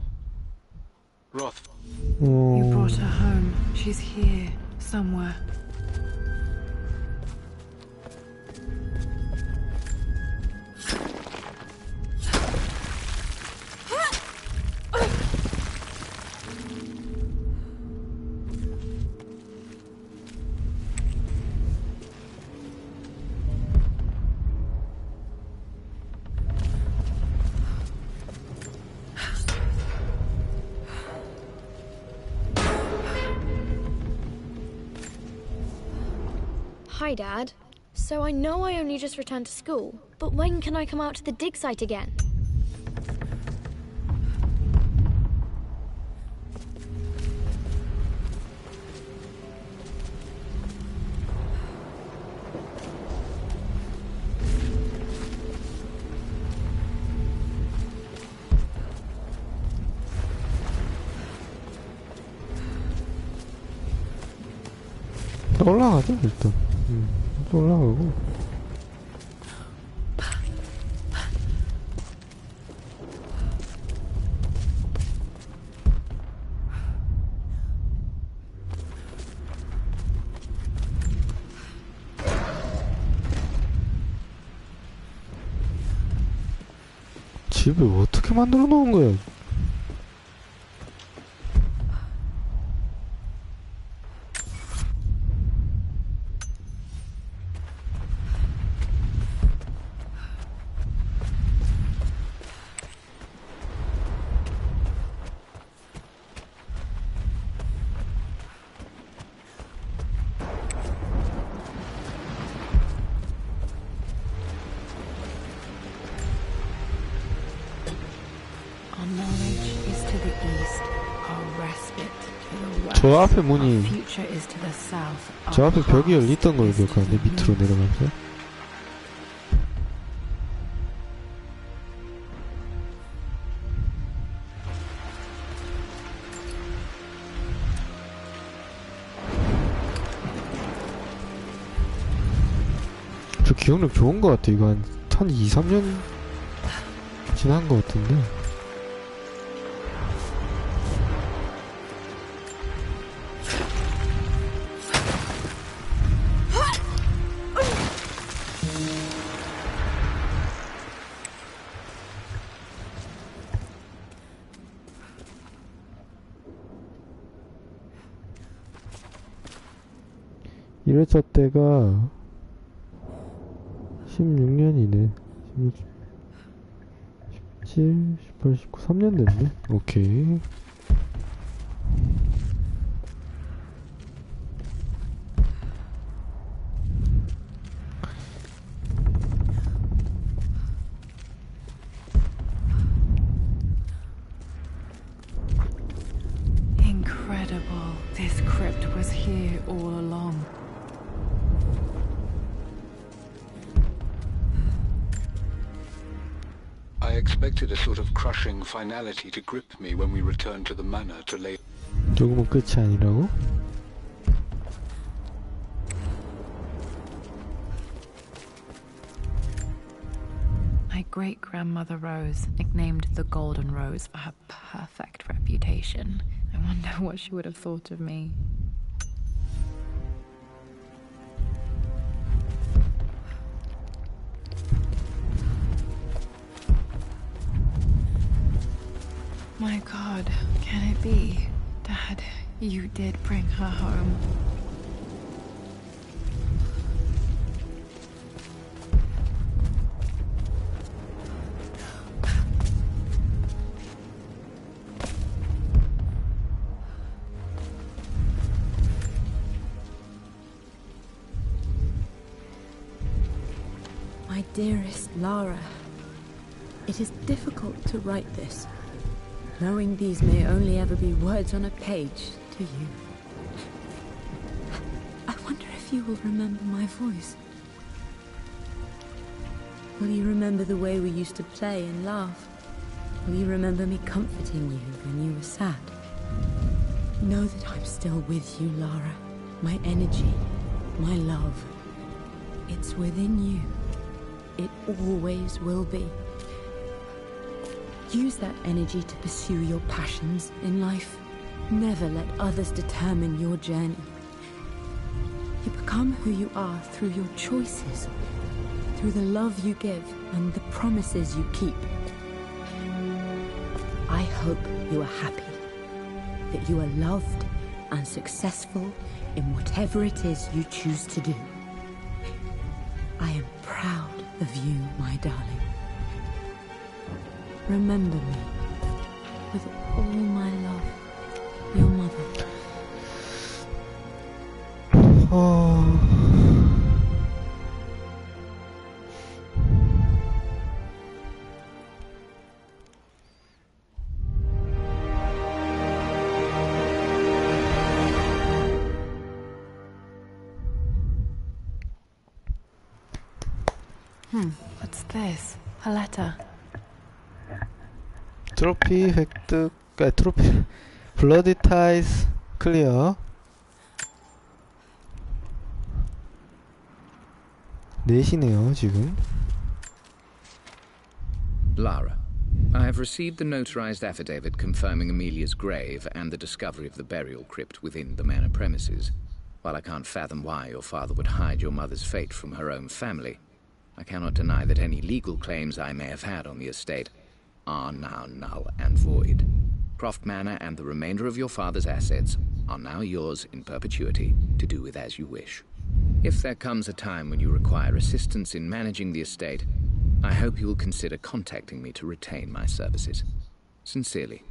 Roth. You brought her home. She's here, somewhere. Hi, Dad. So I know I only just returned to school, but when can I come out to the dig site again? 올라가자 일단. 또 올라가고. 집을 어떻게 만들어 놓은 거야? 저 앞에 문이 저 앞에 벽이 열렸던 걸 기억하는데 밑으로 내려가면서 저 기억력 좋은 것 같아. 이거 한 2, 3년 지난 것 같은데 이래차 때가 16년이네. 17, 18, 19, 3년 됐네. 오케이. Incredible. This crypt was here all along. I expected a sort of crushing finality to grip me when we returned to the manor to lay... 조금은 끝이 아니라고? My great-grandmother Rose, nicknamed the Golden Rose for her perfect reputation. I wonder what she would have thought of me. My God, can it be? Dad, you did bring her home. My dearest Lara, it is difficult to write this, knowing these may only ever be words on a page to you. I wonder if you will remember my voice. Will you remember the way we used to play and laugh? Will you remember me comforting you when you were sad? Know that I'm still with you, Lara. My energy, my love, it's within you. It always will be. Use that energy to pursue your passions in life. Never let others determine your journey. You become who you are through your choices, through the love you give and the promises you keep. I hope you are happy, that you are loved and successful in whatever it is you choose to do. I am proud of you, my darling. Remember me with all my love, your mother. What's this? A letter. 트로피 획득, 트로피 블러디 타이스 클리어. 넷이네요 지금. Lara, I have received the notarized affidavit confirming Amelia's grave and the discovery of the burial crypt within the manor premises. While I can't fathom why your father would hide your mother's fate from her own family, I cannot deny that any legal claims I may have had on the estate are now null and void. Croft Manor and the remainder of your father's assets are now yours in perpetuity to do with as you wish. If there comes a time when you require assistance in managing the estate, I hope you will consider contacting me to retain my services. Sincerely,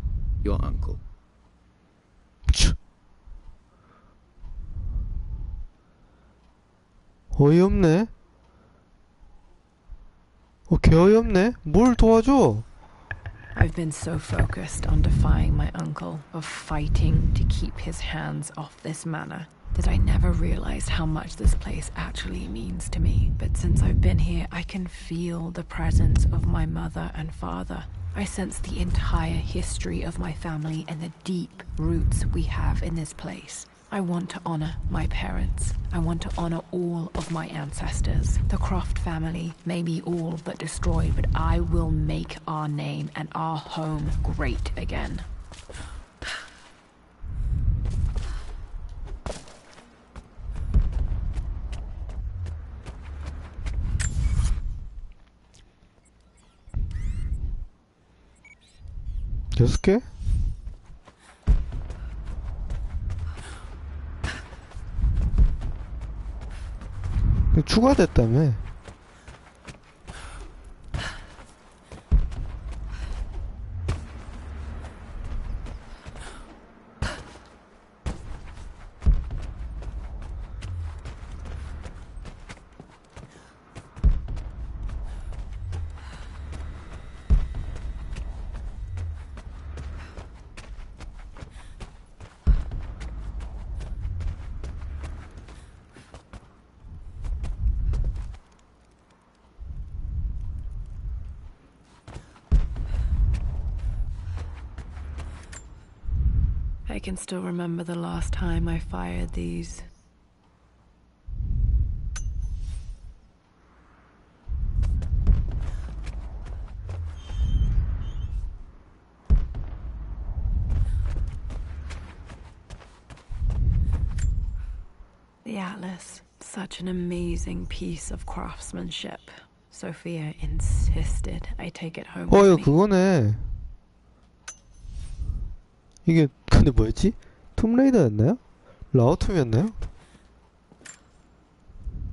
your uncle. 어이없네. 개 어이없네. 뭘 도와줘? I've been so focused on defying my uncle, of fighting to keep his hands off this manor, that I never realized how much this place actually means to me. But since I've been here, I can feel the presence of my mother and father. I sense the entire history of my family and the deep roots we have in this place. I want to honor my parents. I want to honor all of my ancestors. The Croft family may be all but destroyed, but I will make our name and our home great again. 여섯 개? 추가됐다며. I can still remember the last time I fired these. The Atlas, such an amazing piece of craftsmanship. Sophia insisted I take it home 이거 with me. 그거네. 이게 근데 뭐였지? 툼레이더였나요? 라오툼이었나요?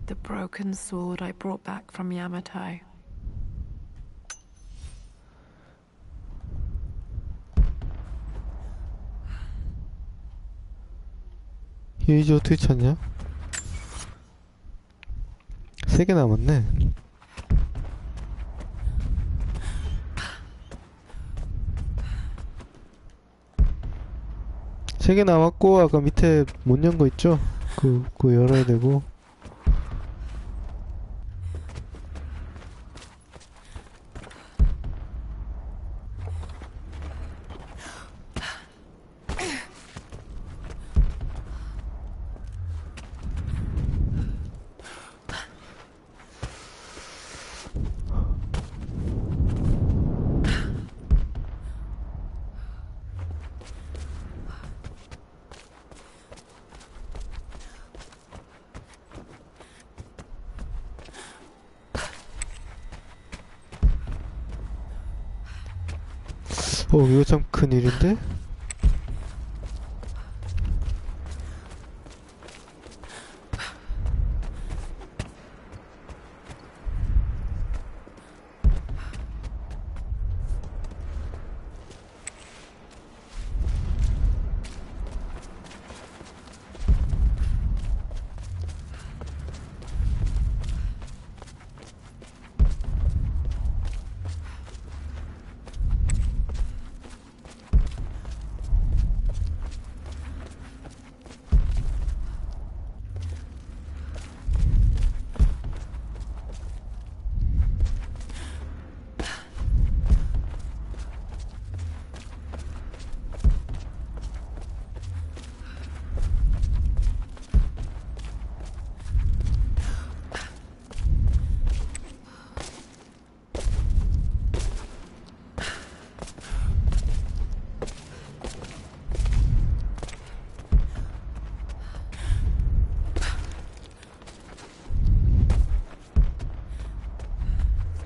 The broken sword I brought back from Yamato. 얘 이제 어떻게 찾냐? 3개 남았네. 세 개 남았고 아까 밑에 못 연 거 있죠? 그거 열어야 되고. 이거 참 큰일인데?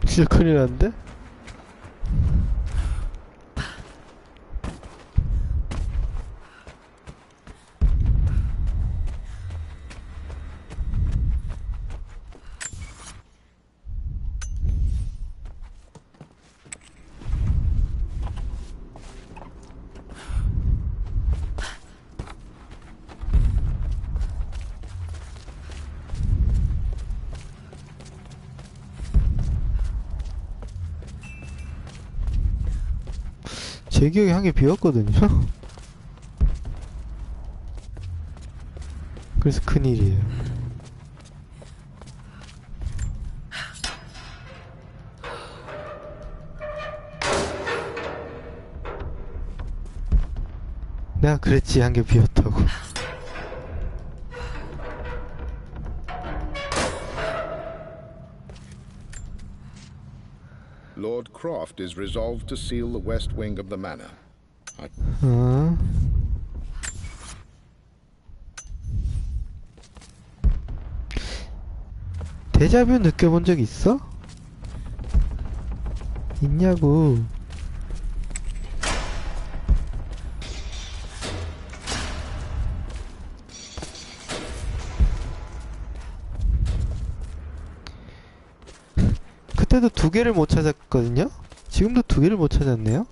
진짜 큰일 났는데? 제 기억에 한 개 비었거든요. 그래서 큰일이에요. 내가 그랬지, 한 개 비었다고. Lord Croft is resolved to seal the west wing of the manor. 데자뷰 느껴본 적 있어? 있냐고. 그때도 2개를 못 찾았거든요? 지금도 2개를 못 찾았네요?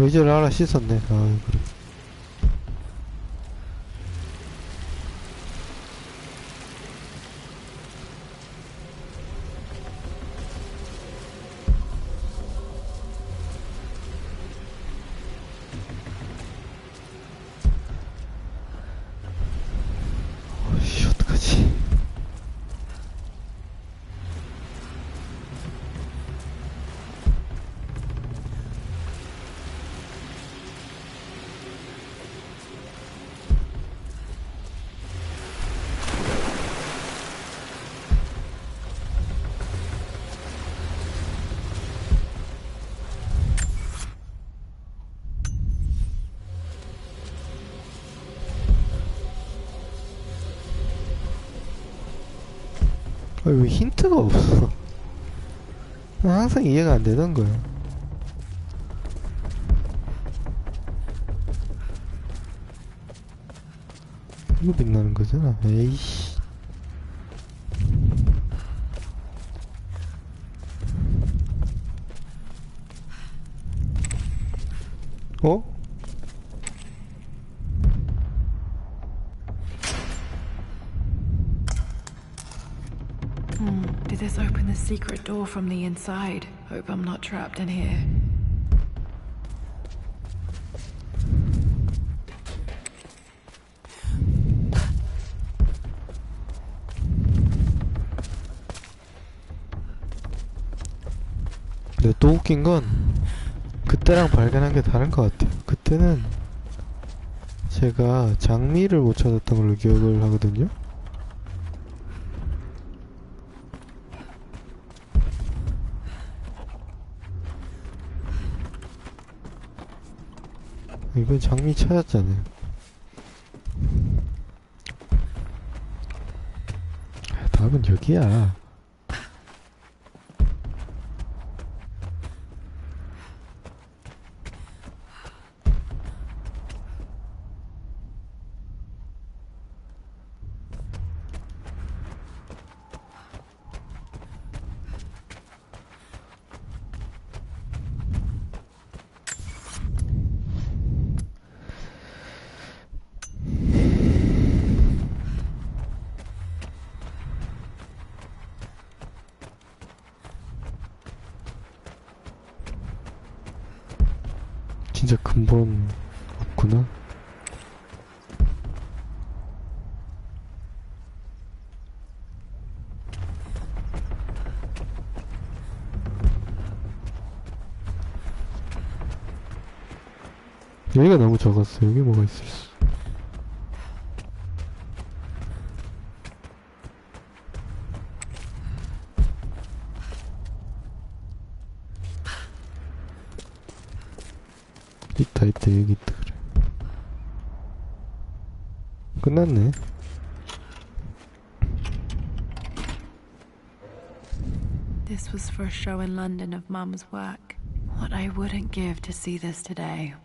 이제 라라 씻었네. 아, 그래. 어이씨, 어떡하지? 아, 왜 힌트가 없어? 난 항상 이해가 안 되던 거야. 이거 빛나는 거잖아. 에이씨. 어? Did this open the secret door from the inside? Hope I'm not trapped in here. 근데 또 웃긴 건 그때랑 발견한 게 다른 것 같아요. 그때는 제가 장미를 못 찾았던 걸로 기억을 하거든요. 이번 장미 찾았잖아요. 답은 여기야. 진짜 근본 없구나. 여기가 너무 적었어. 여기 뭐가 있을 수. 있다 있다 여기 있다. 그래 끝났네. This was for a show in London of Mum's work. What I wouldn't give to see this today.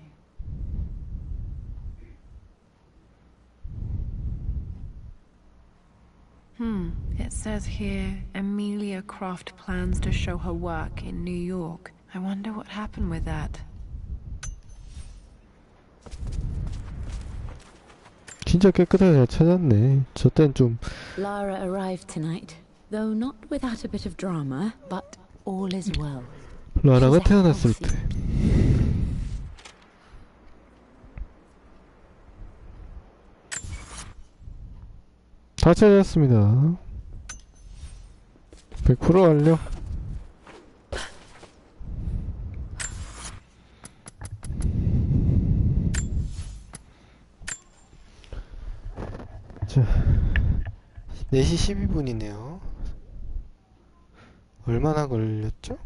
It says here, Amelia Croft plans to show her work in New York. I wonder what happened with that. 진짜 깨끗하게 잘 찾았네. 저 땐 좀 Lara arrived tonight, though not without a bit of drama, but all is well. 라라가 태어났을 때. 다 찾았습니다. 100% 완료. 자, 4시 12분이네요. 얼마나 걸렸죠?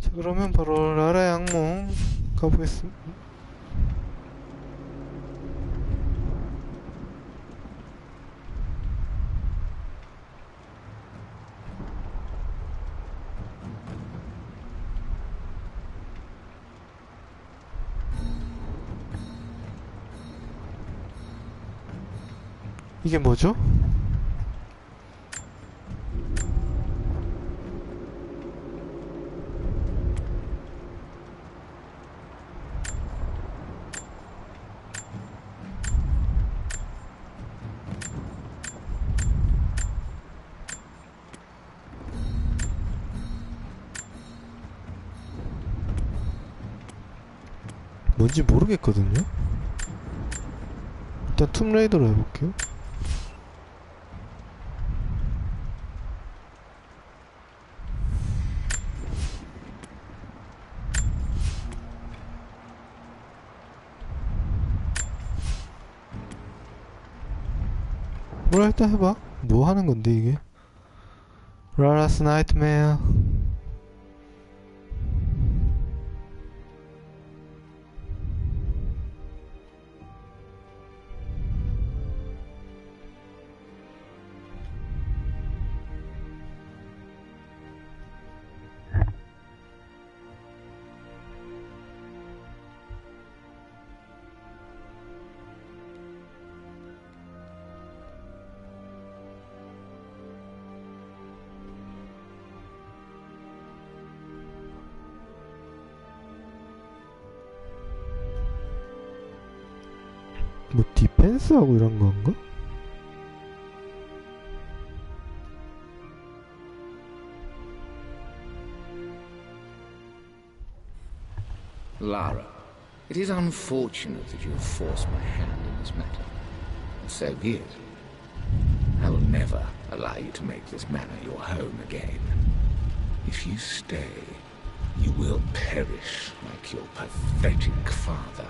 자, 그러면 바로 라라 양몽 가보겠습니다. 이게 뭐죠? 뭔지 모르겠거든요. 일단 툼레이더로 해볼게요. 뭐라 일단 해봐. 뭐 하는 건데 이게? 라라스 나이트메어. 뭐 디펜스하고 이런 건가? Lara, it is unfortunate that you have forced my hand in this matter. But so be it. I will never allow you to make this manor your home again. If you stay, you will perish like your pathetic father.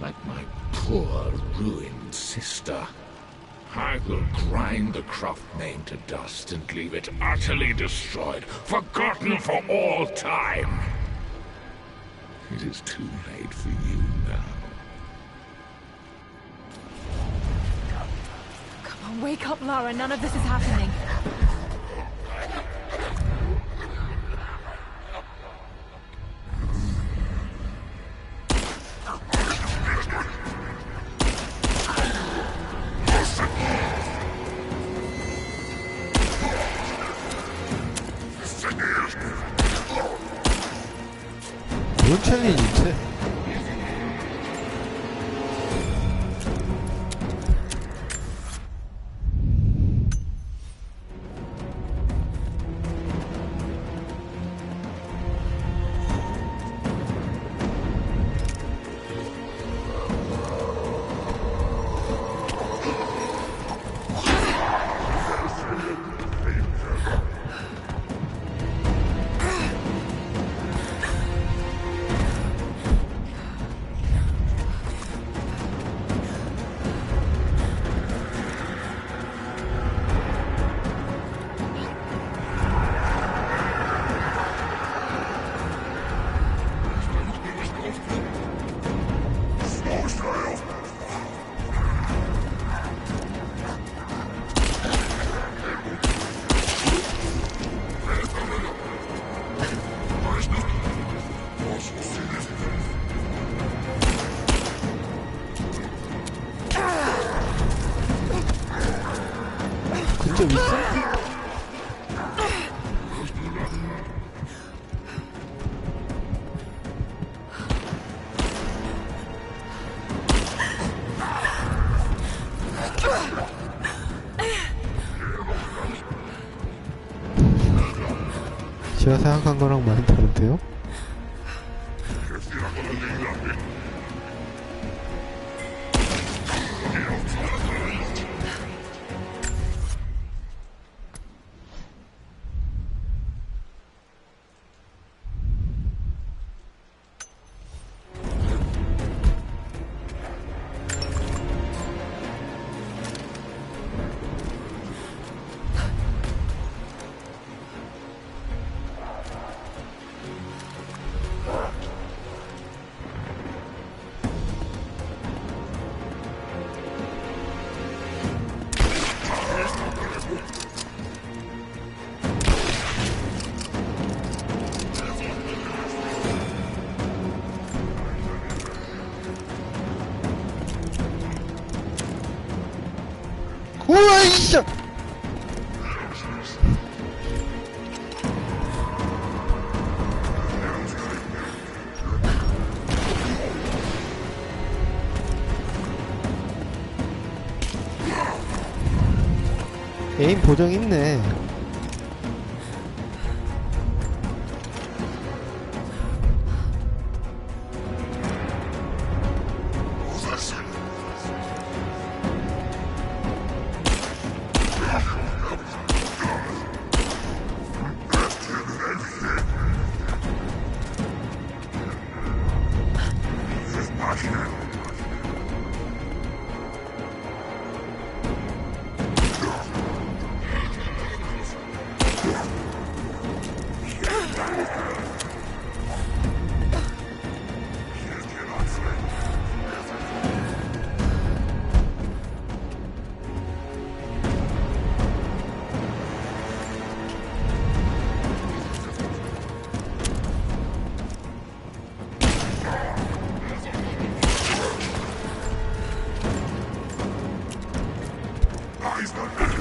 Like my poor, ruined sister. I will grind the Croft name to dust and leave it utterly destroyed, forgotten for all time. It is too late for you now. Come on, wake up, Lara. None of this is happening. 뭔 챌린지지? 근접 있어? 제가 생각한 거랑 많이 다른데요? 우와 이씨. 에임 보정 있네.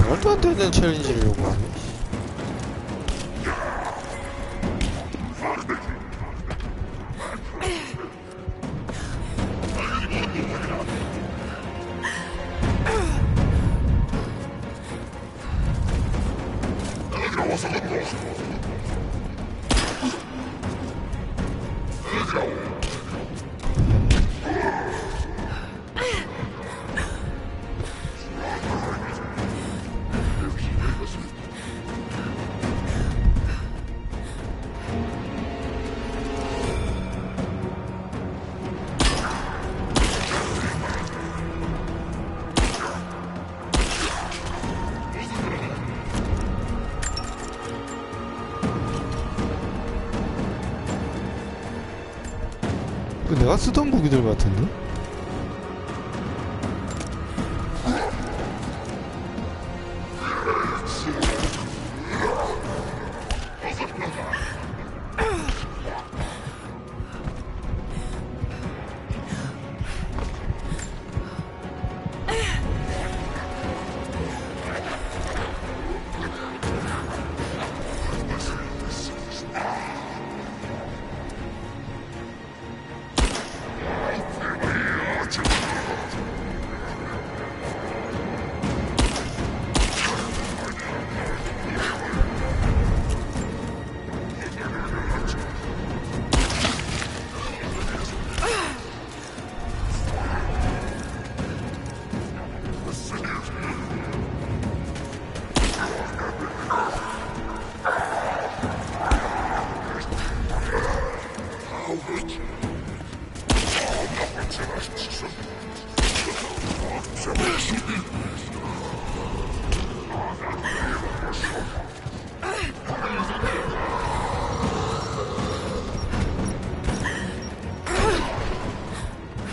말도 안 되는 챌린지를 요구하네. 이거 내가 쓰던 무기들 같은데?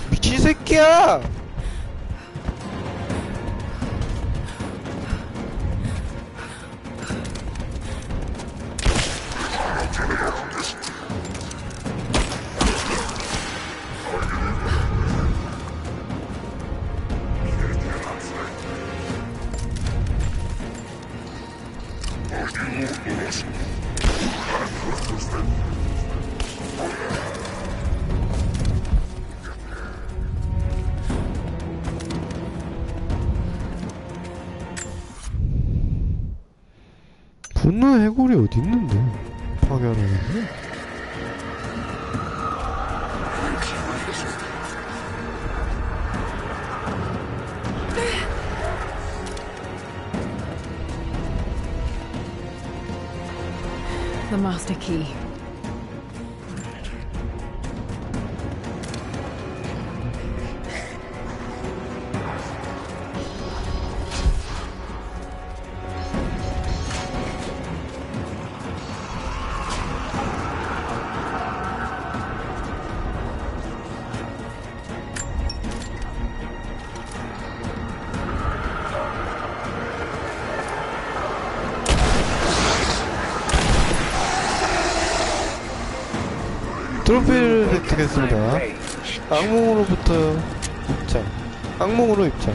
미친 새끼야! 분노의 해골이 어디 있는데? 파괴하는 게? The master key. 트로피를 획득했습니다. 악몽으로부터 입장. 악몽으로 입장.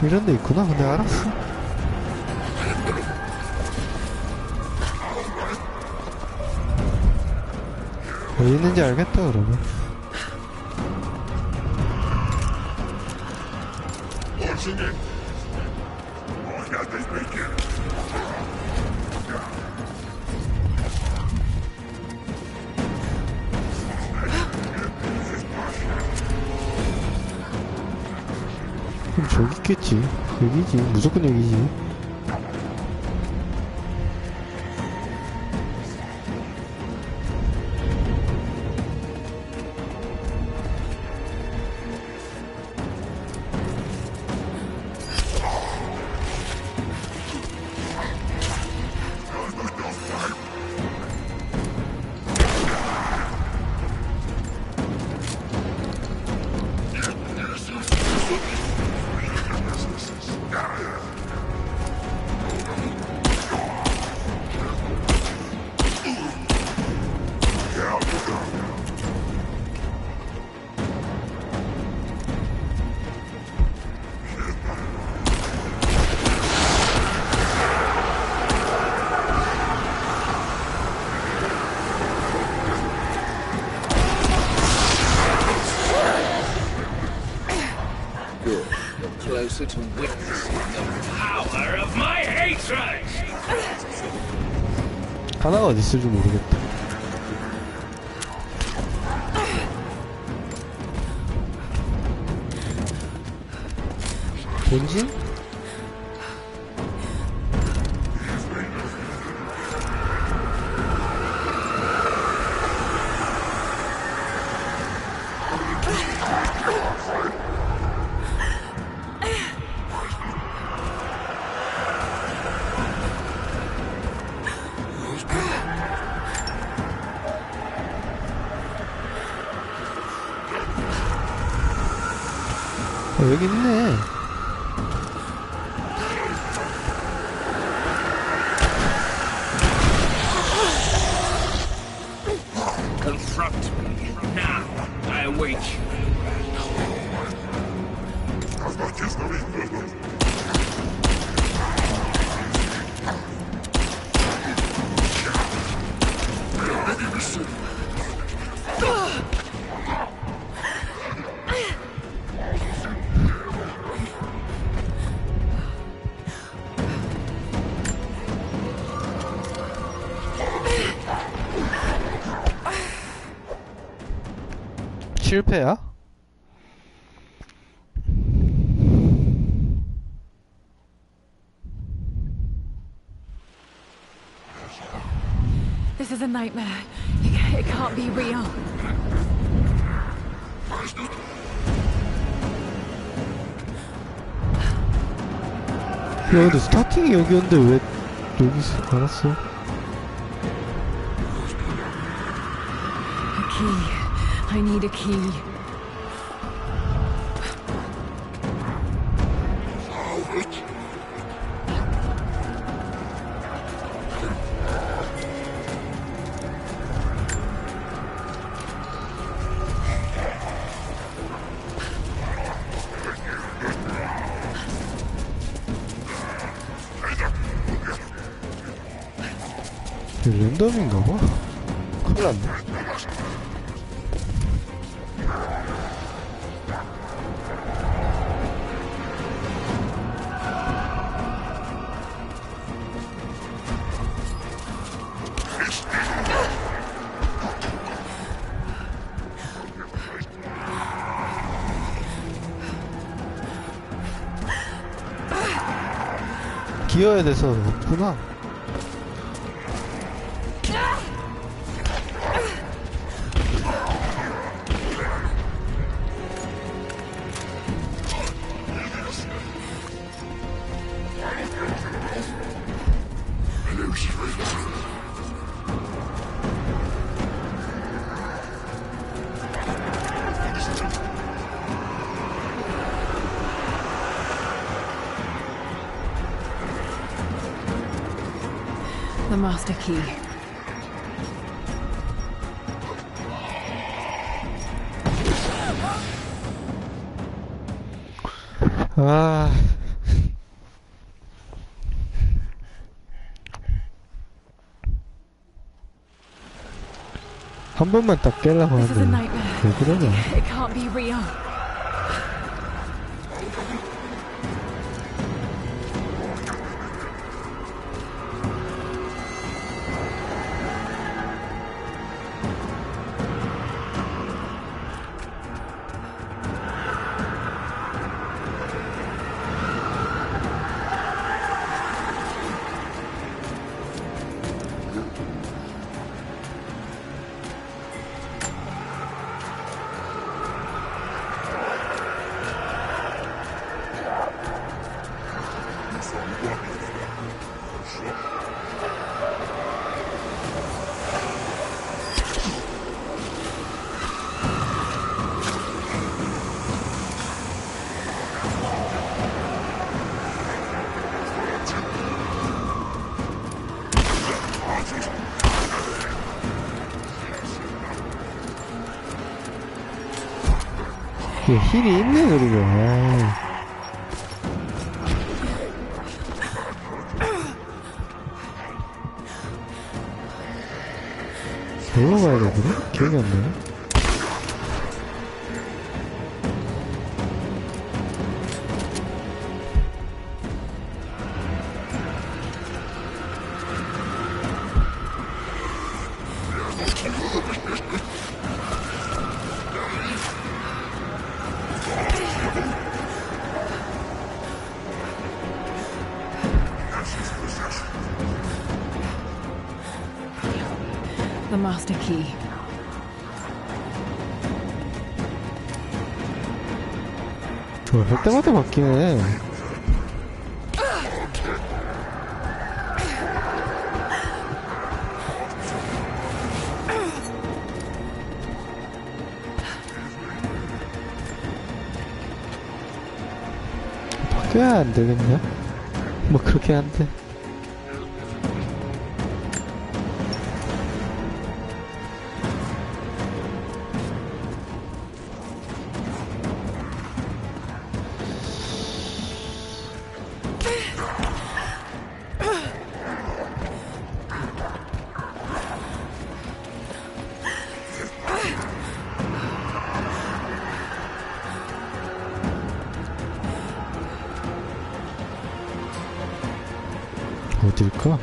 이런 데 있구나. 근데 알았어. 어디 있는지 알겠다, 그러면. 그럼 저기 있겠지. 여기지. 무조건 여기지. Closer to witnessing the power of my hatred! 하나가 어디 있을지 모르겠다. 본진? 여기 있네. Confront me. Now, I await you. 실패야? This is a nightmare. It can't be real. 야, 근데 스타팅이 여기였는데 왜 여기서 알았어? A key. I need a key. 랜덤인가봐? 큰일났네. 기어야 돼서 없구나. The master key. 아, 한 번만 딱 깨려고 This is a 하는데 nightmare. 왜 그러냐. It can't be real. 이게 힐이 있네 그리고. 아이. 뭘로 가야 되더라? 기억이 안 나네. The master key. 할 때마다 바뀌네. 바뀌어야 안 되겠냐? 뭐 그렇게 한데. 어딜까?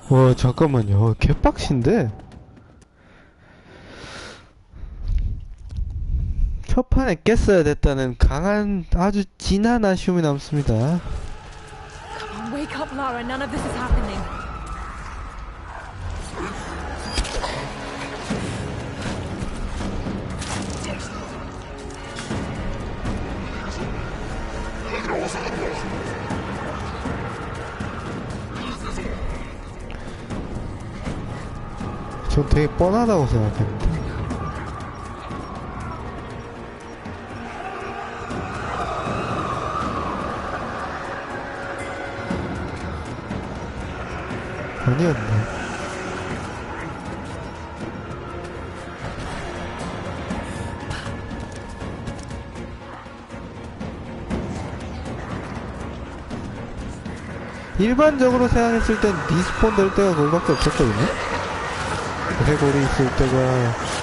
와 잠깐만요. 개빡신데? 첫 판에 깼어야 됐다는 강한 아주 진한 아쉬움이 남습니다. Come on, wake up, Lara. None of this is happening. 전 되게 뻔하다고 생각했는데. 아니었네. 일반적으로 생각했을 땐 리스폰 될 때가 거기밖에 없었거든요? 해골이 있을 때가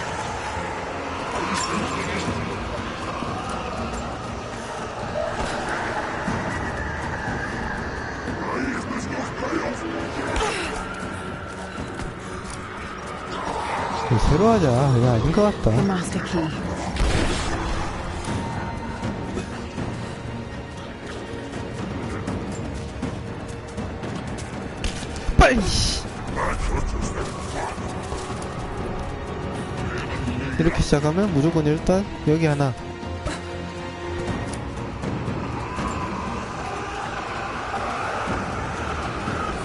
새로 하자. 이거 아닌 것 같다. The master key. 빨리! 씨. 이렇게 시작하면 무조건 일단 여기 하나.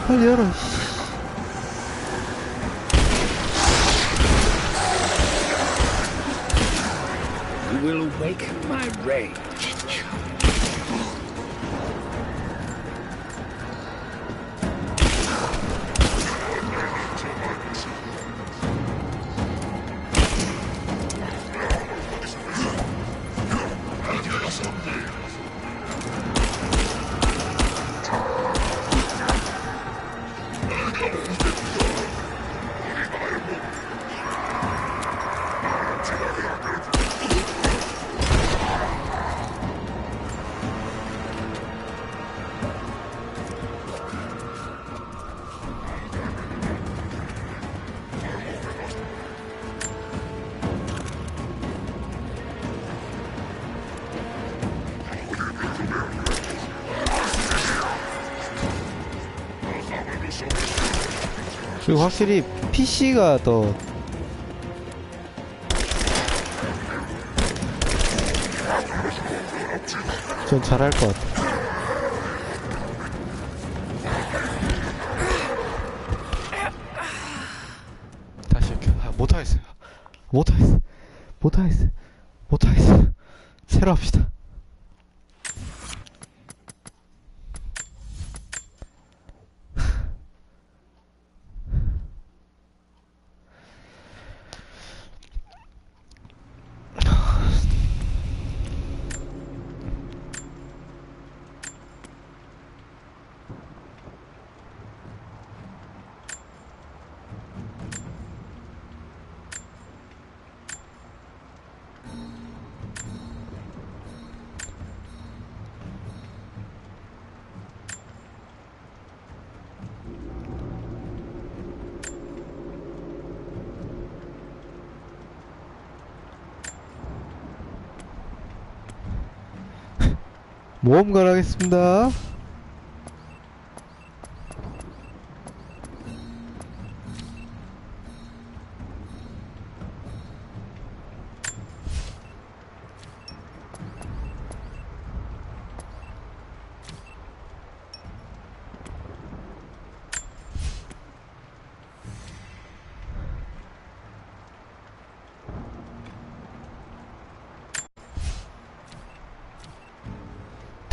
빨리 열어. 씨. You will awaken my rage. 그리고 확실히 PC가 더 좀 잘할 것 같아. 다시 이렇게. 못하겠어요. 못하겠어. 새로 합시다. 모험가 하겠습니다.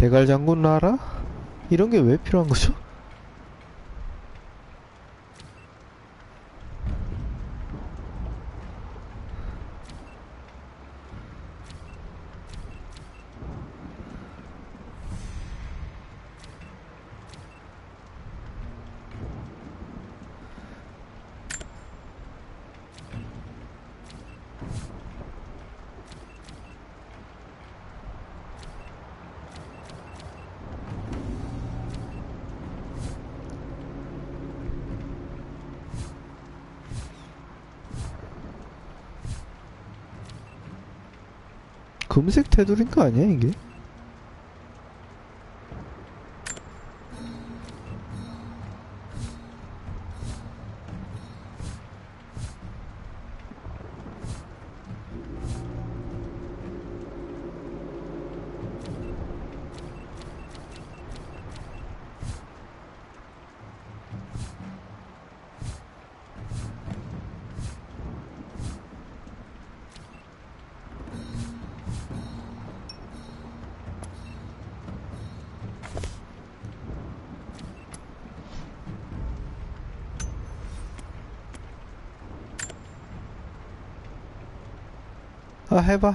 대갈장군 알아? 이런 게 왜 필요한 거죠? 금색 테두리인 거 아니야 이게?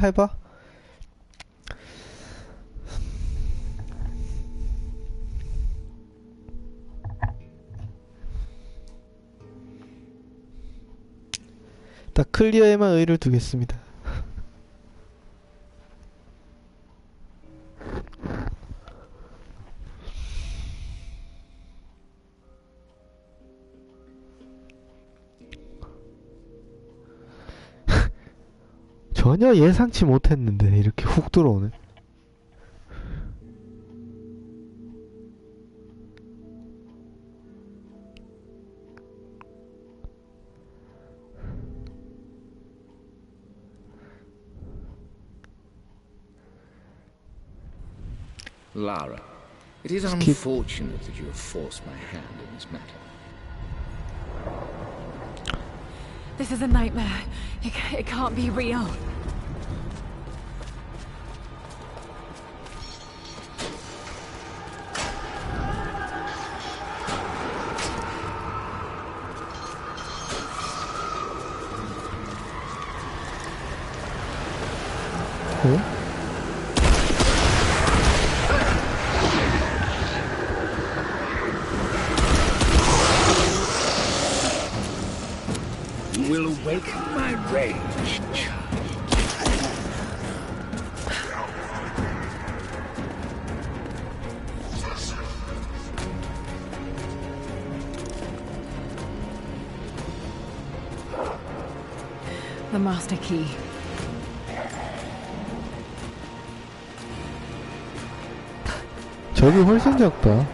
해봐. 딱 클리어에만 의의를 두겠습니다. 전혀 예상치 못했는데 이렇게 훅 들어오네. Lara, it is Skip. unfortunate that you have forced my hand in this matter. This is a nightmare. It can't be real. 어? You will awaken my rage, child. The master key. 저기 훨씬 작다.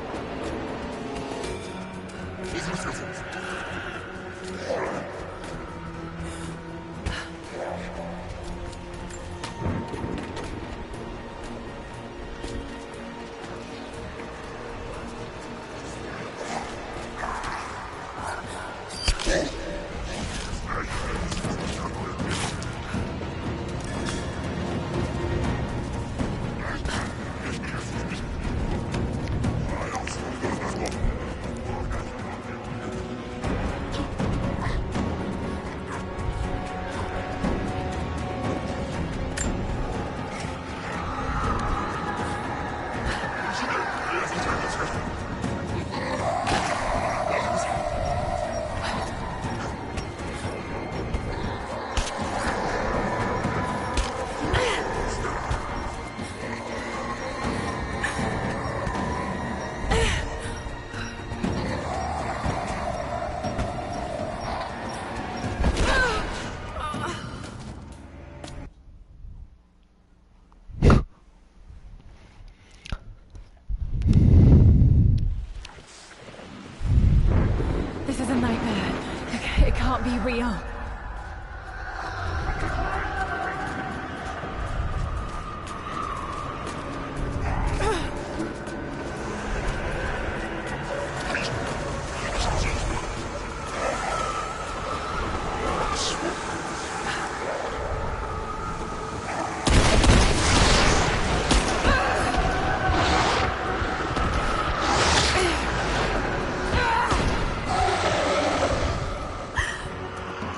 This is a nightmare. It can't be real.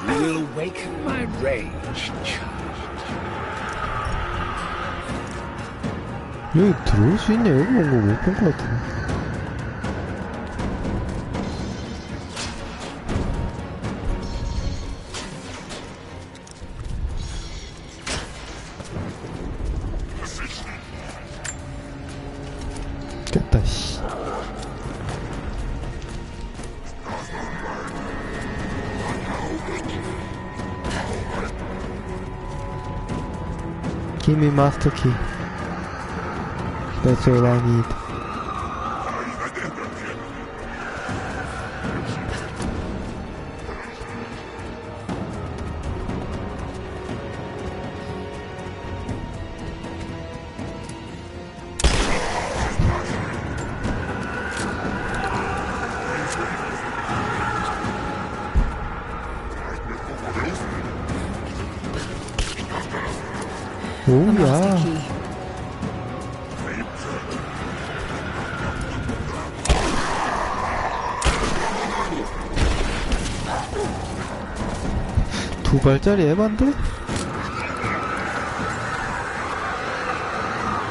You will awaken my rage, child. 여기 들어올 수 있냐? 여기 온 거 못 본 것 같은데. 됐다, 씨. Give me master key. That's all I need. 오야. 두 발짜리 에반데?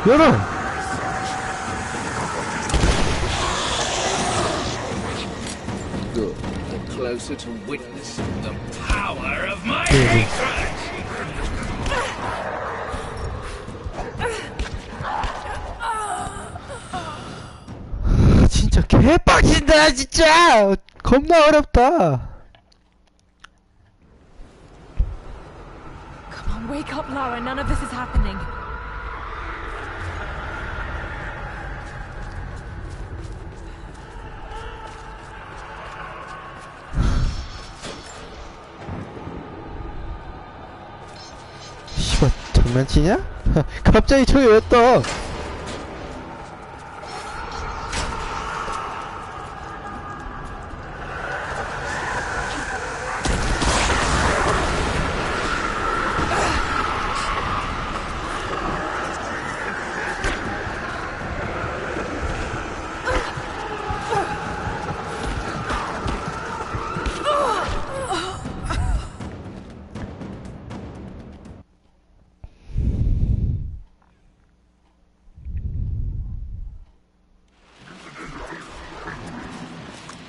열어! Good. Get closer to witnessing the power of my hatred! 진짜 개빡친다 진짜. 겁나 어렵다. Come on, Wake up, Lara. None of this is happening. 씨발, 장난치냐? 갑자기 저기 왜 떠?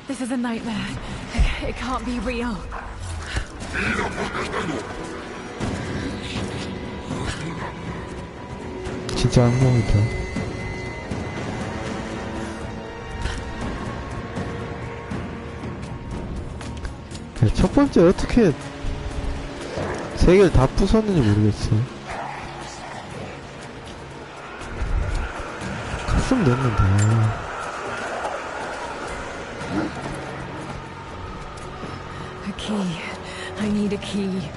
This is a nightmare. It can't be real. 진짜 악몽이다. 첫 번째 어떻게 세 개를 다 부쉈는지 모르겠어. 갔으면 됐는데. A key. I need a key.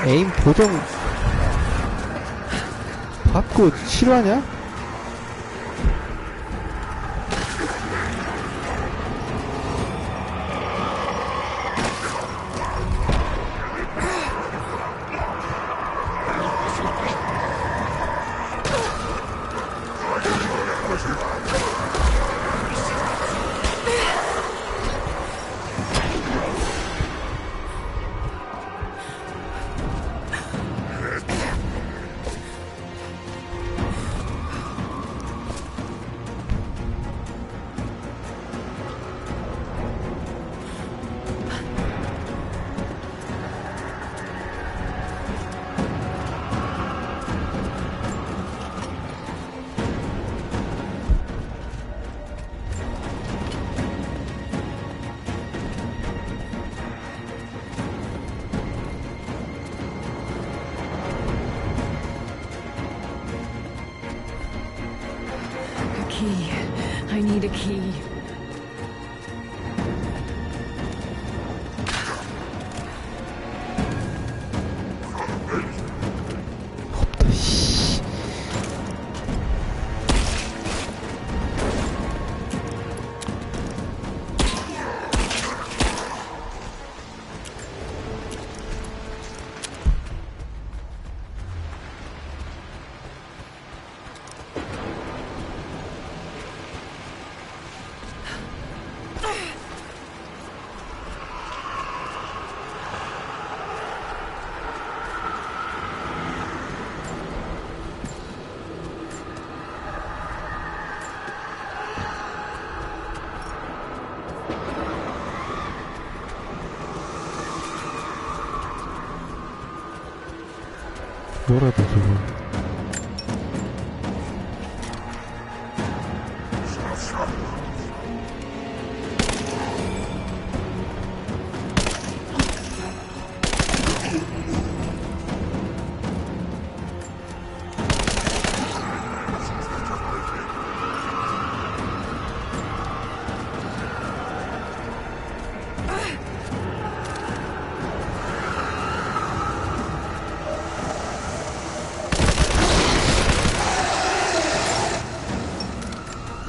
에임 보정 받고 싫어하냐? I need a key. 뭐라도 저거.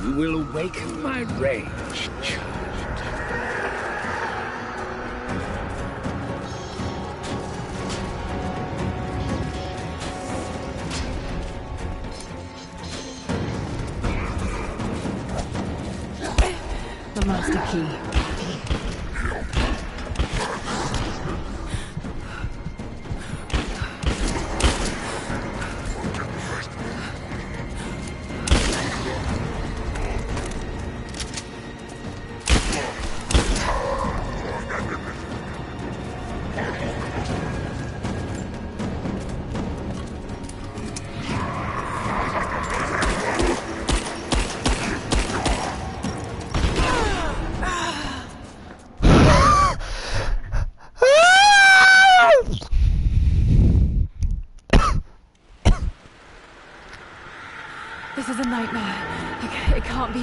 You will awaken my rage, child. The master key.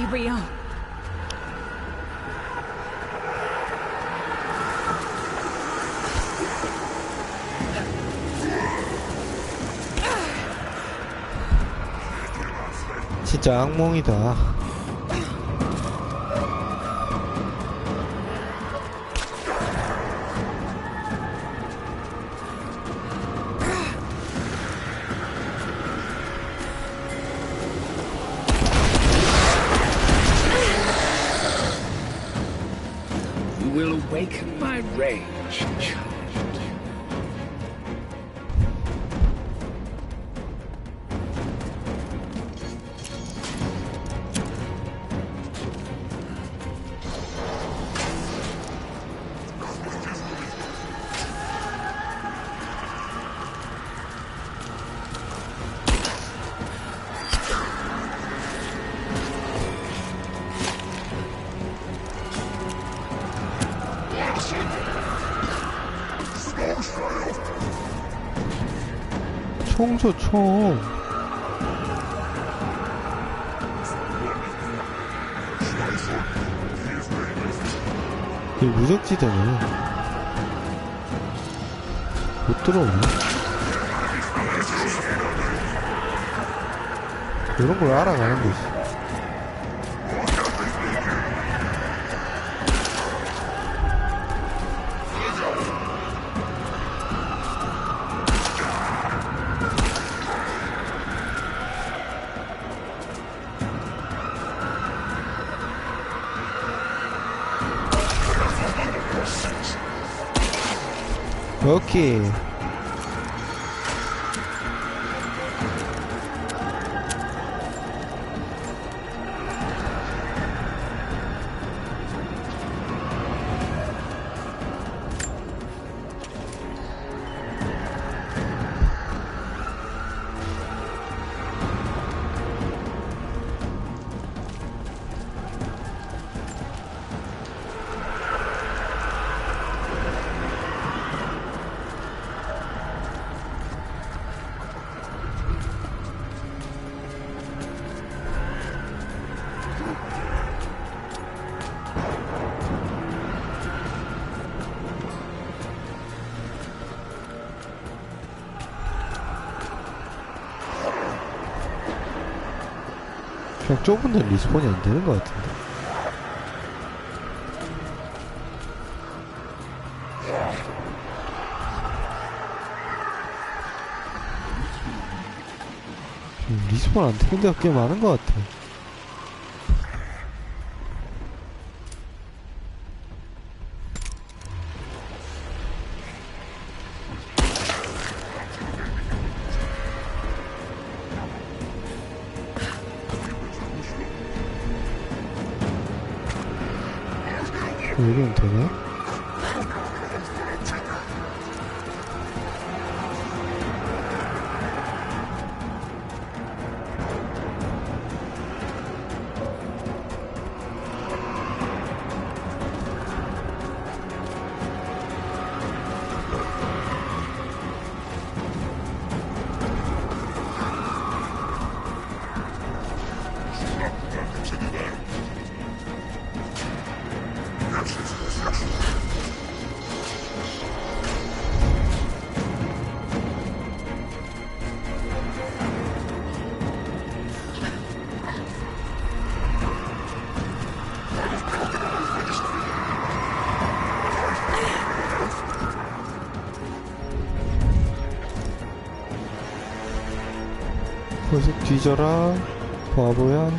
be real. 진짜 악몽이다. You will awaken my rage, child. 총소 총. 이 무적지대네. 못 들어오네. 이런 걸 알아가는 거지. 오케이. 그냥 좁은 데는 리스폰이 안 되는 것 같은데. 리스폰 안 되는 데가 꽤 많은 것 같아. 여기는 되네? 계속 뒤져라 바보야.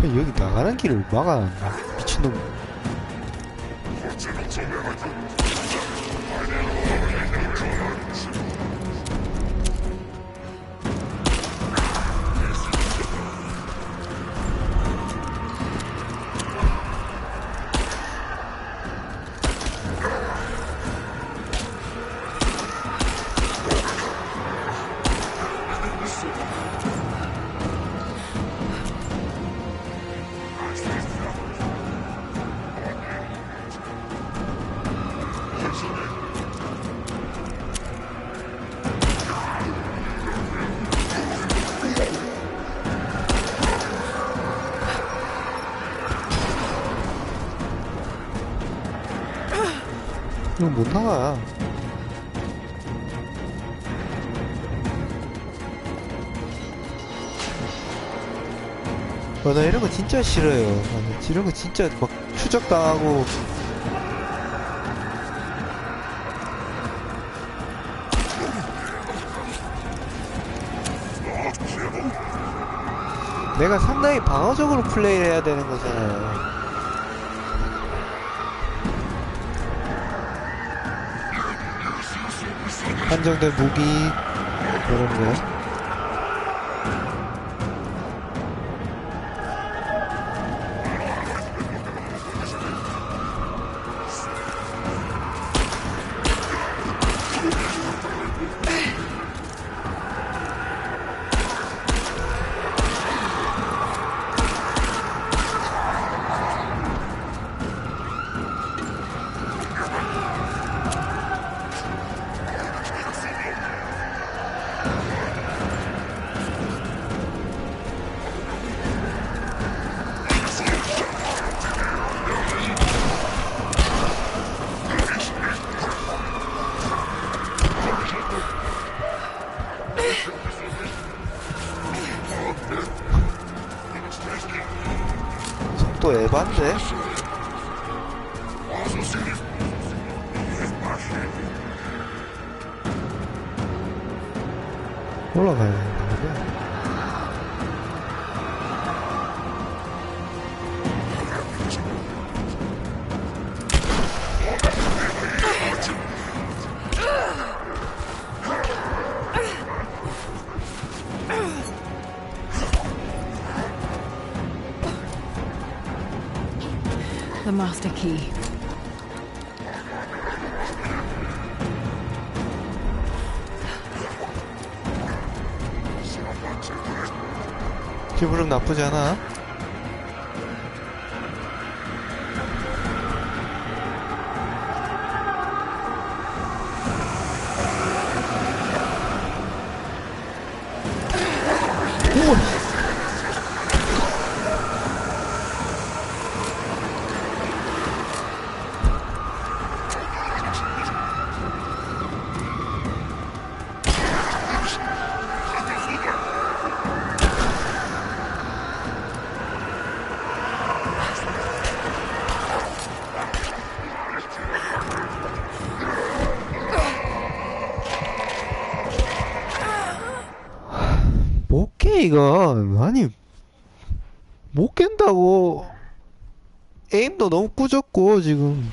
여기 나가는 길을 막아놨나 미친놈. 이거 못 나가. 나 이런 거 진짜 싫어요. 이런 거 진짜 막 추적당하고. 내가 상당히 방어적으로 플레이를 해야 되는 거잖아요. 한정된 무기, 그런 거. 속도 에반데? 올라가야 되는데. The master key. 기분은 나쁘지 않아. 우와. 못 깨, 이거. 아니, 못 깬다고. 에임도 너무 꾸졌고, 지금.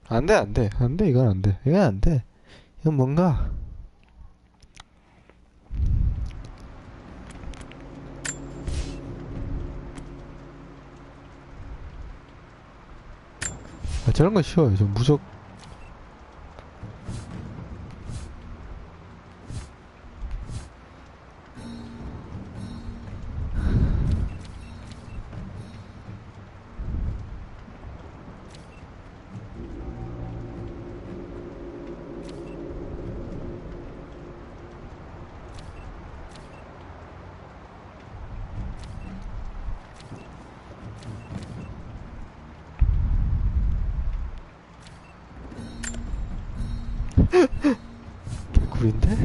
안 돼, 안 돼. 안 돼, 이건 안 돼. 이건 안 돼. 이건 뭔가. 저런 거 쉬워요. 저 무적. 개꿀인데?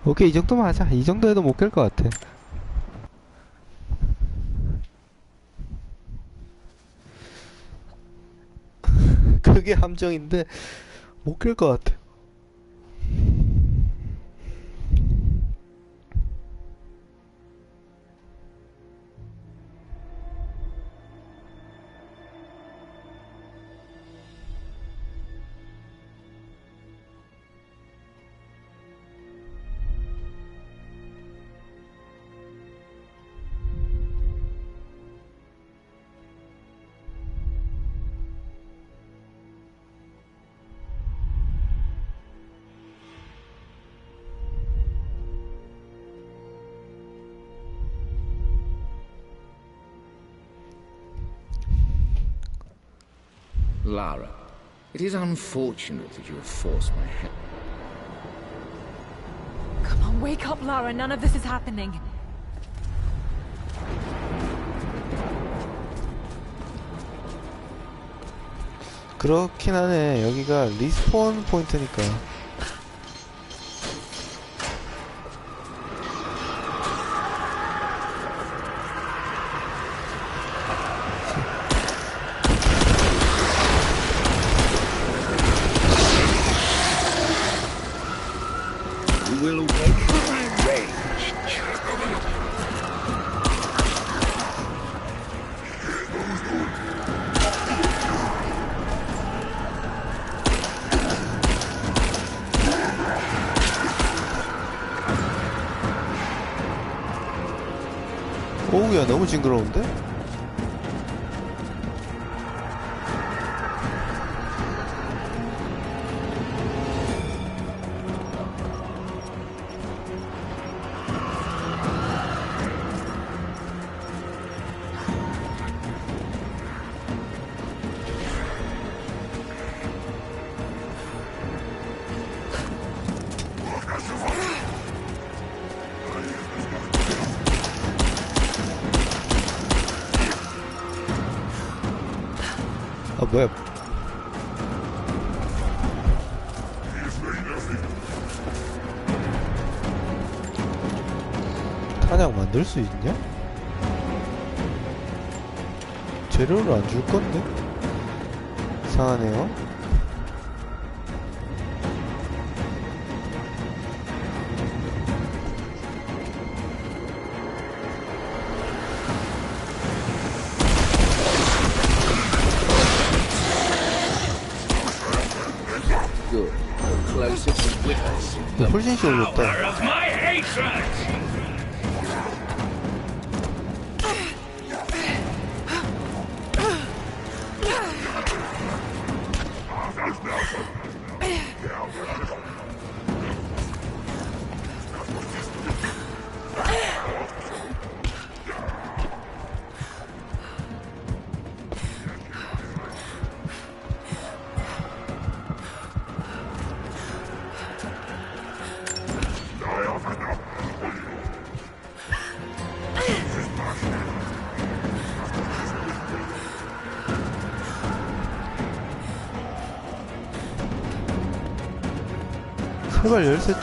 오케이, 이 정도만 하자. 이 정도 해도 못 깰 것 같아. 그게 함정인데 못 깰 것 같아. Lara, it is unfortunate that you have forced my hand. Come on, wake up, Lara. None of this is happening. 그렇긴 하네. 여기가 리스폰 포인트니까. Will awaken my rage. 오우야, 너무 징그러운데? 아, 뭐야. 탄약 만들 수 있냐? 재료를 안 줄 건데? 이상하네요. Good. You're closer to with us. 훨씬 씩 올렸다. Of my hatred! 제발 열쇠 좀.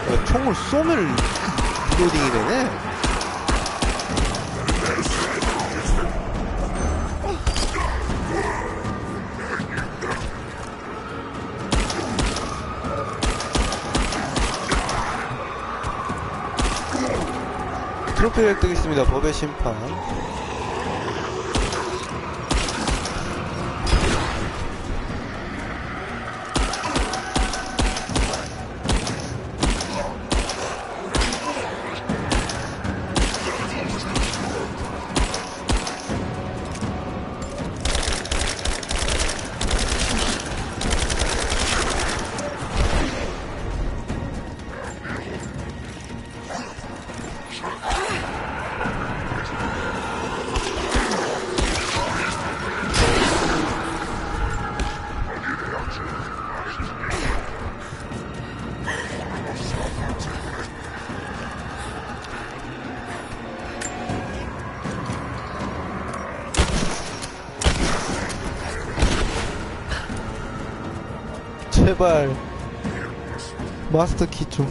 야, 총을 쏘면 리로딩이 되네. 트로피 획득했습니다. 법의 심판. 제발 마스터 키 좀.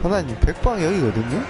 하나님, 백방 여기거든요?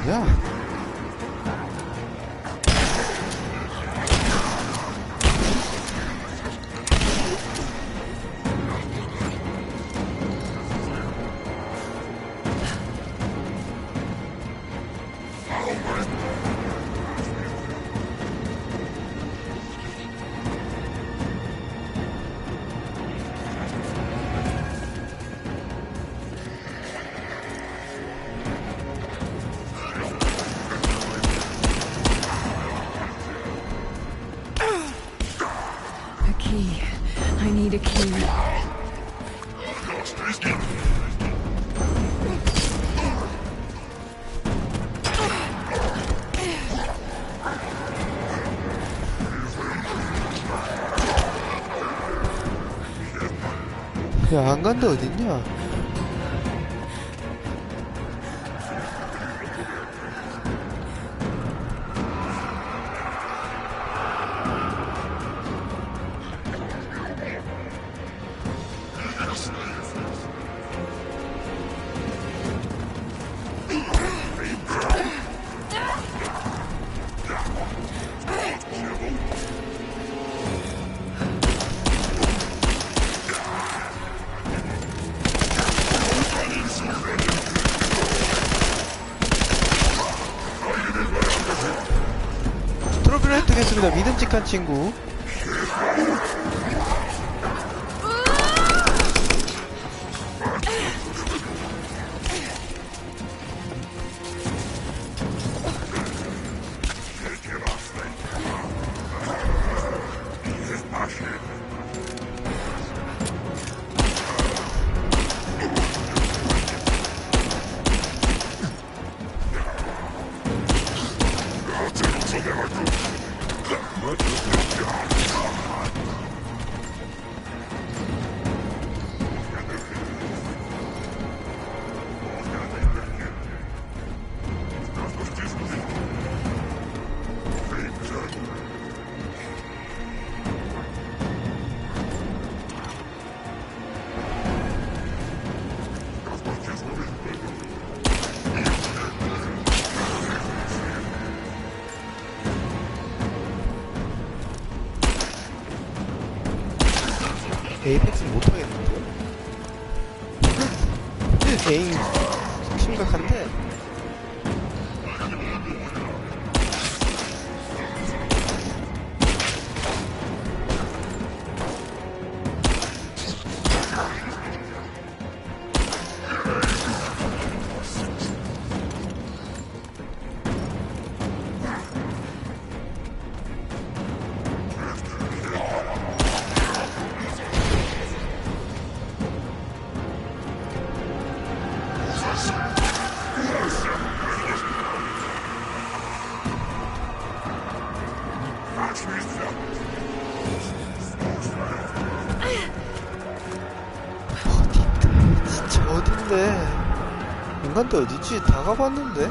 어디냐? A key. I need a key. 야, 안 간데 어딨냐? 트로피를 획득했습니다. 믿음직한 친구. 에이펙스 못하겠는데? 에임 심각한데? 진짜 어딘데? 인간도 어디지? 다 가봤는데?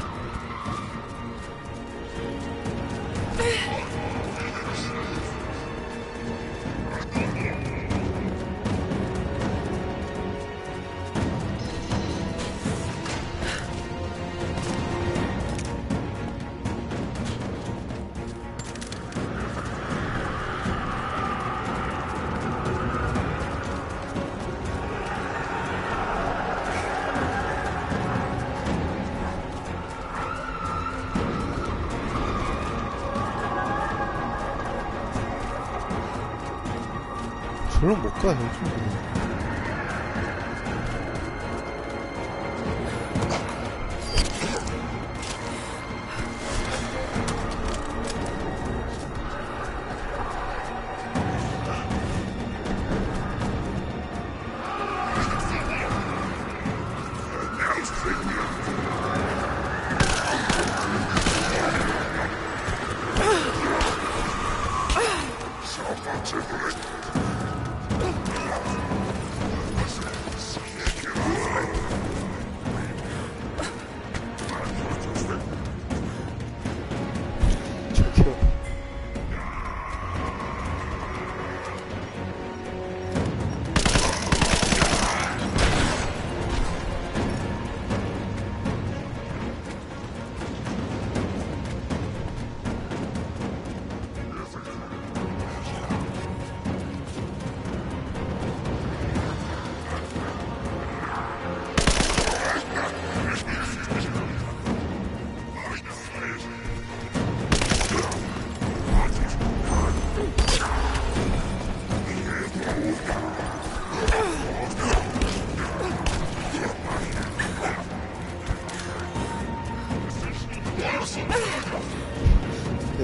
별로 못 가, 요즘.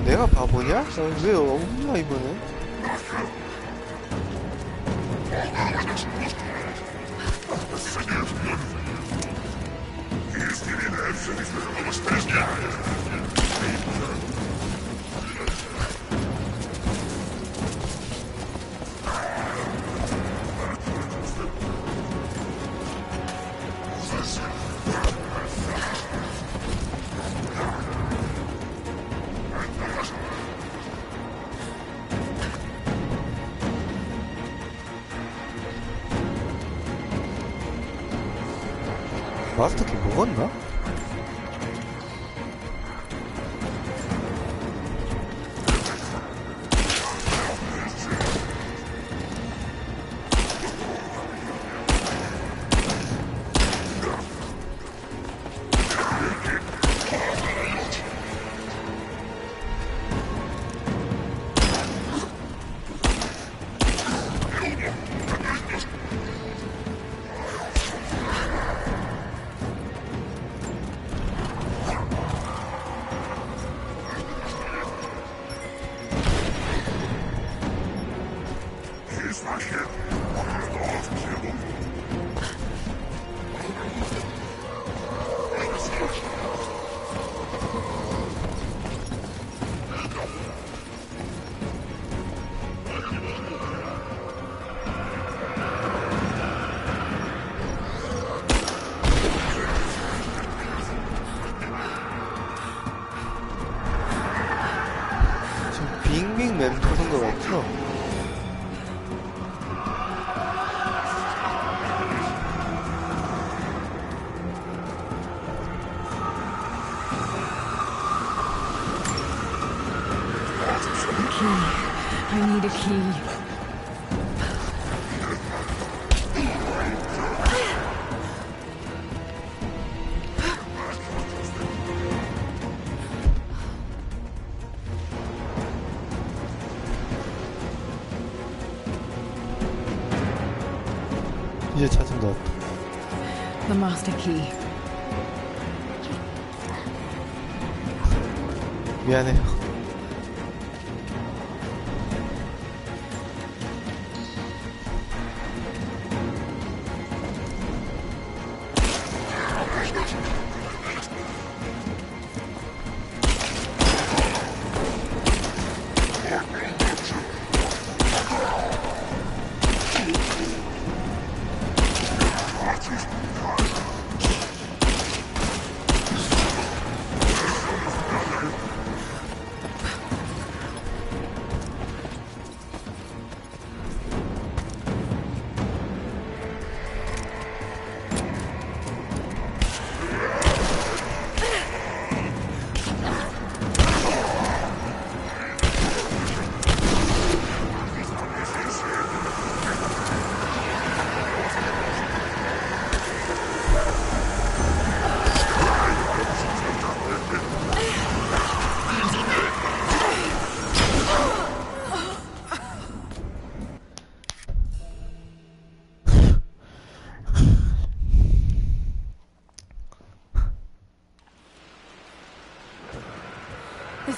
내가 바보냐? 왜 없나 이번엔? 마스터키 먹었나? 빙빙 맴도는 것 같죠? I need a key. 이제 찾은 것 같다. The master key. 미안해요.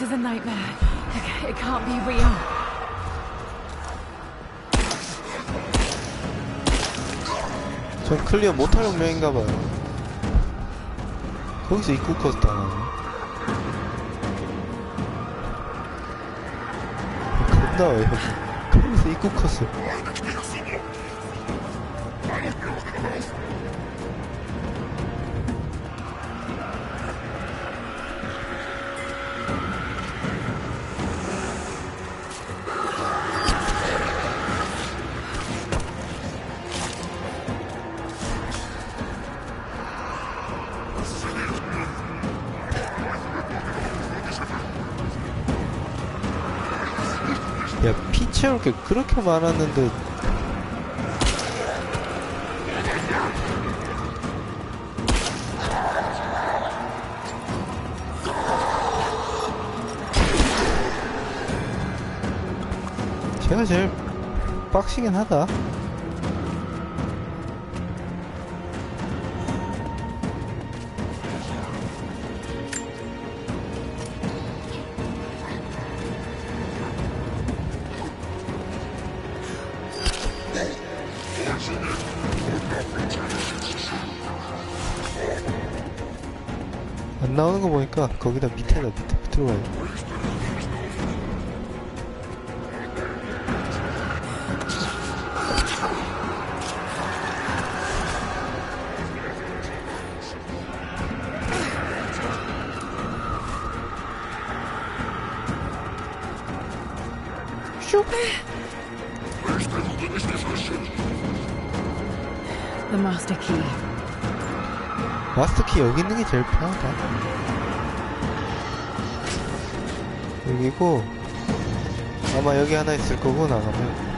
This is a nightmare. It can't be real. 전 클리어 못할 운명인가봐요. 거기서 입구 컷 당하네. 겁나 어이없네. 거기서 입구 컷을. 야, 피 채울 게 그렇게 많았는데. 제가 제일 빡시긴 하다. 안 나오는 거 보니까 거기다 밑에 들어가야 돼. 슉! The master key. 마스터키 여기 있는 게 제일 편하다. 여기고 아마 여기 하나 있을 거고 나가면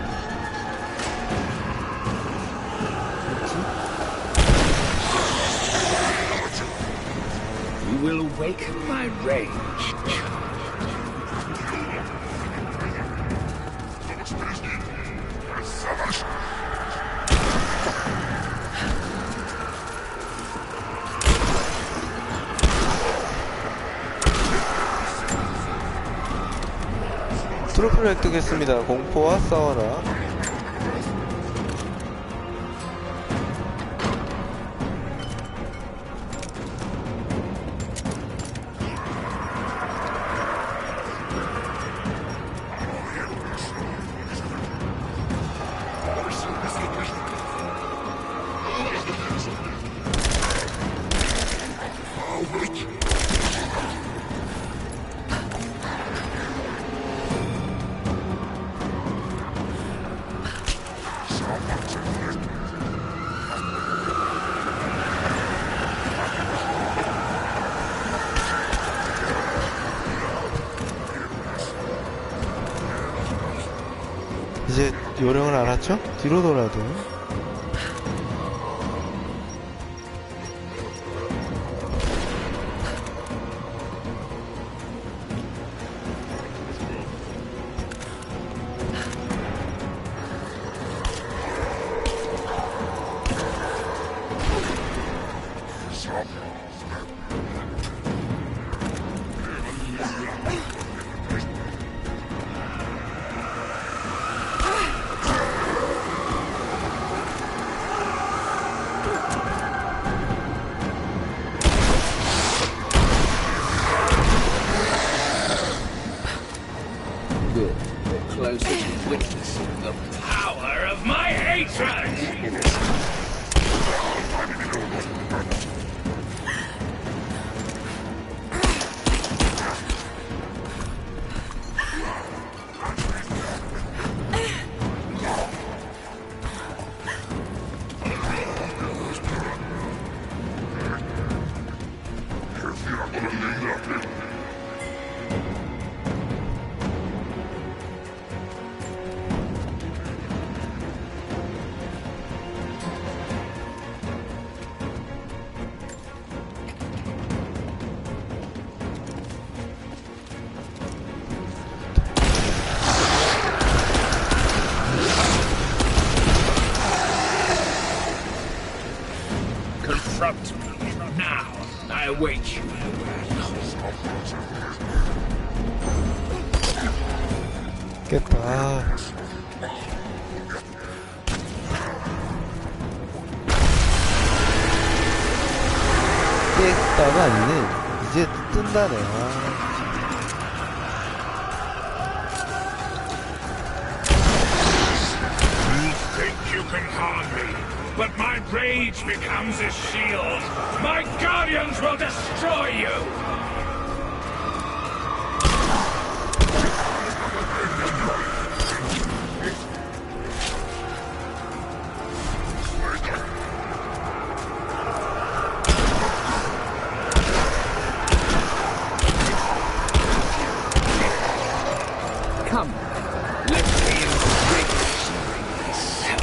You will awaken my rage. 트로피를 획득했습니다. 공포와 싸워라. 이제 요령을 알았죠? 뒤로 돌아야 돼요. Closer to witnessing the power of my hatred! Confront me now. I await you. 깼다. 깼다가 아니네. 이제 뜬다네. You think you can harm me, but my rage becomes a shield. My guardians will destroy you! Come, let me embrace myself.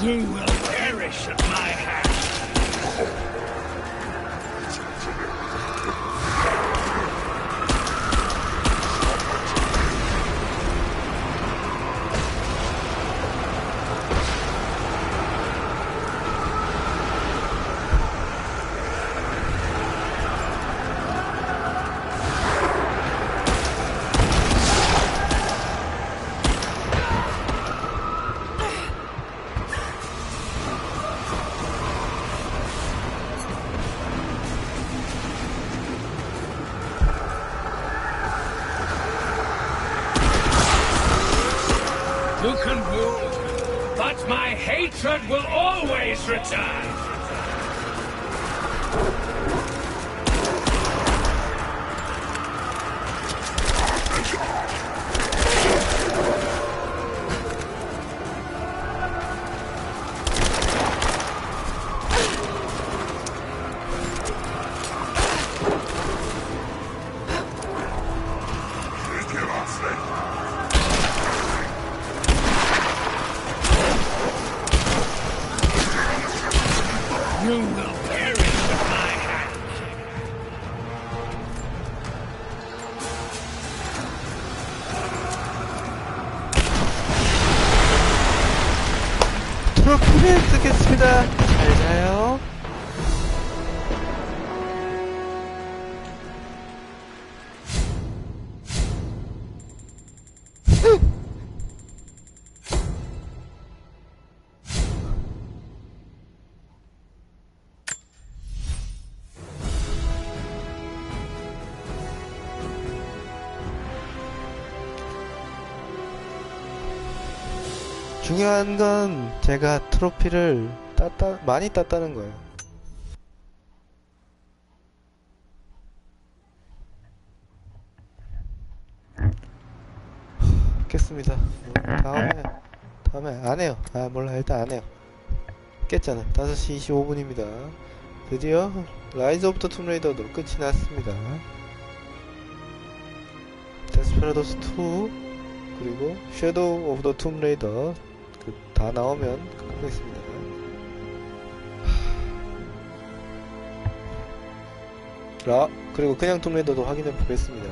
You will perish at my hand. You can move, but my hatred will always return. You will perish at my hand. 트로피를 쓰겠습니다. 잘 자요. 중요한 건 제가 트로피를 많이 땄다는 거예요. 깼습니다. 다음에 안 해요. 몰라. 일단 안 해요. 깼잖아요. 5시 25분입니다. 드디어 라이즈 오브 더 툼레이더도 끝이 났습니다. 데스페라도스 2 그리고 섀도우 오브 더 툼레이더 다 나오면 끝내겠습니다. 그리고 그냥 툼레이더도 확인해 보겠습니다.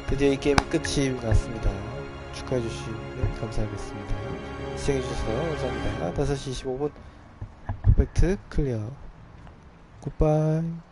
드디어 이 게임이 끝이 났습니다. 축하해 주시면 감사하겠습니다. 시청해주셔서 감사합니다. 5시 25분 퍼펙트 클리어. 굿바이.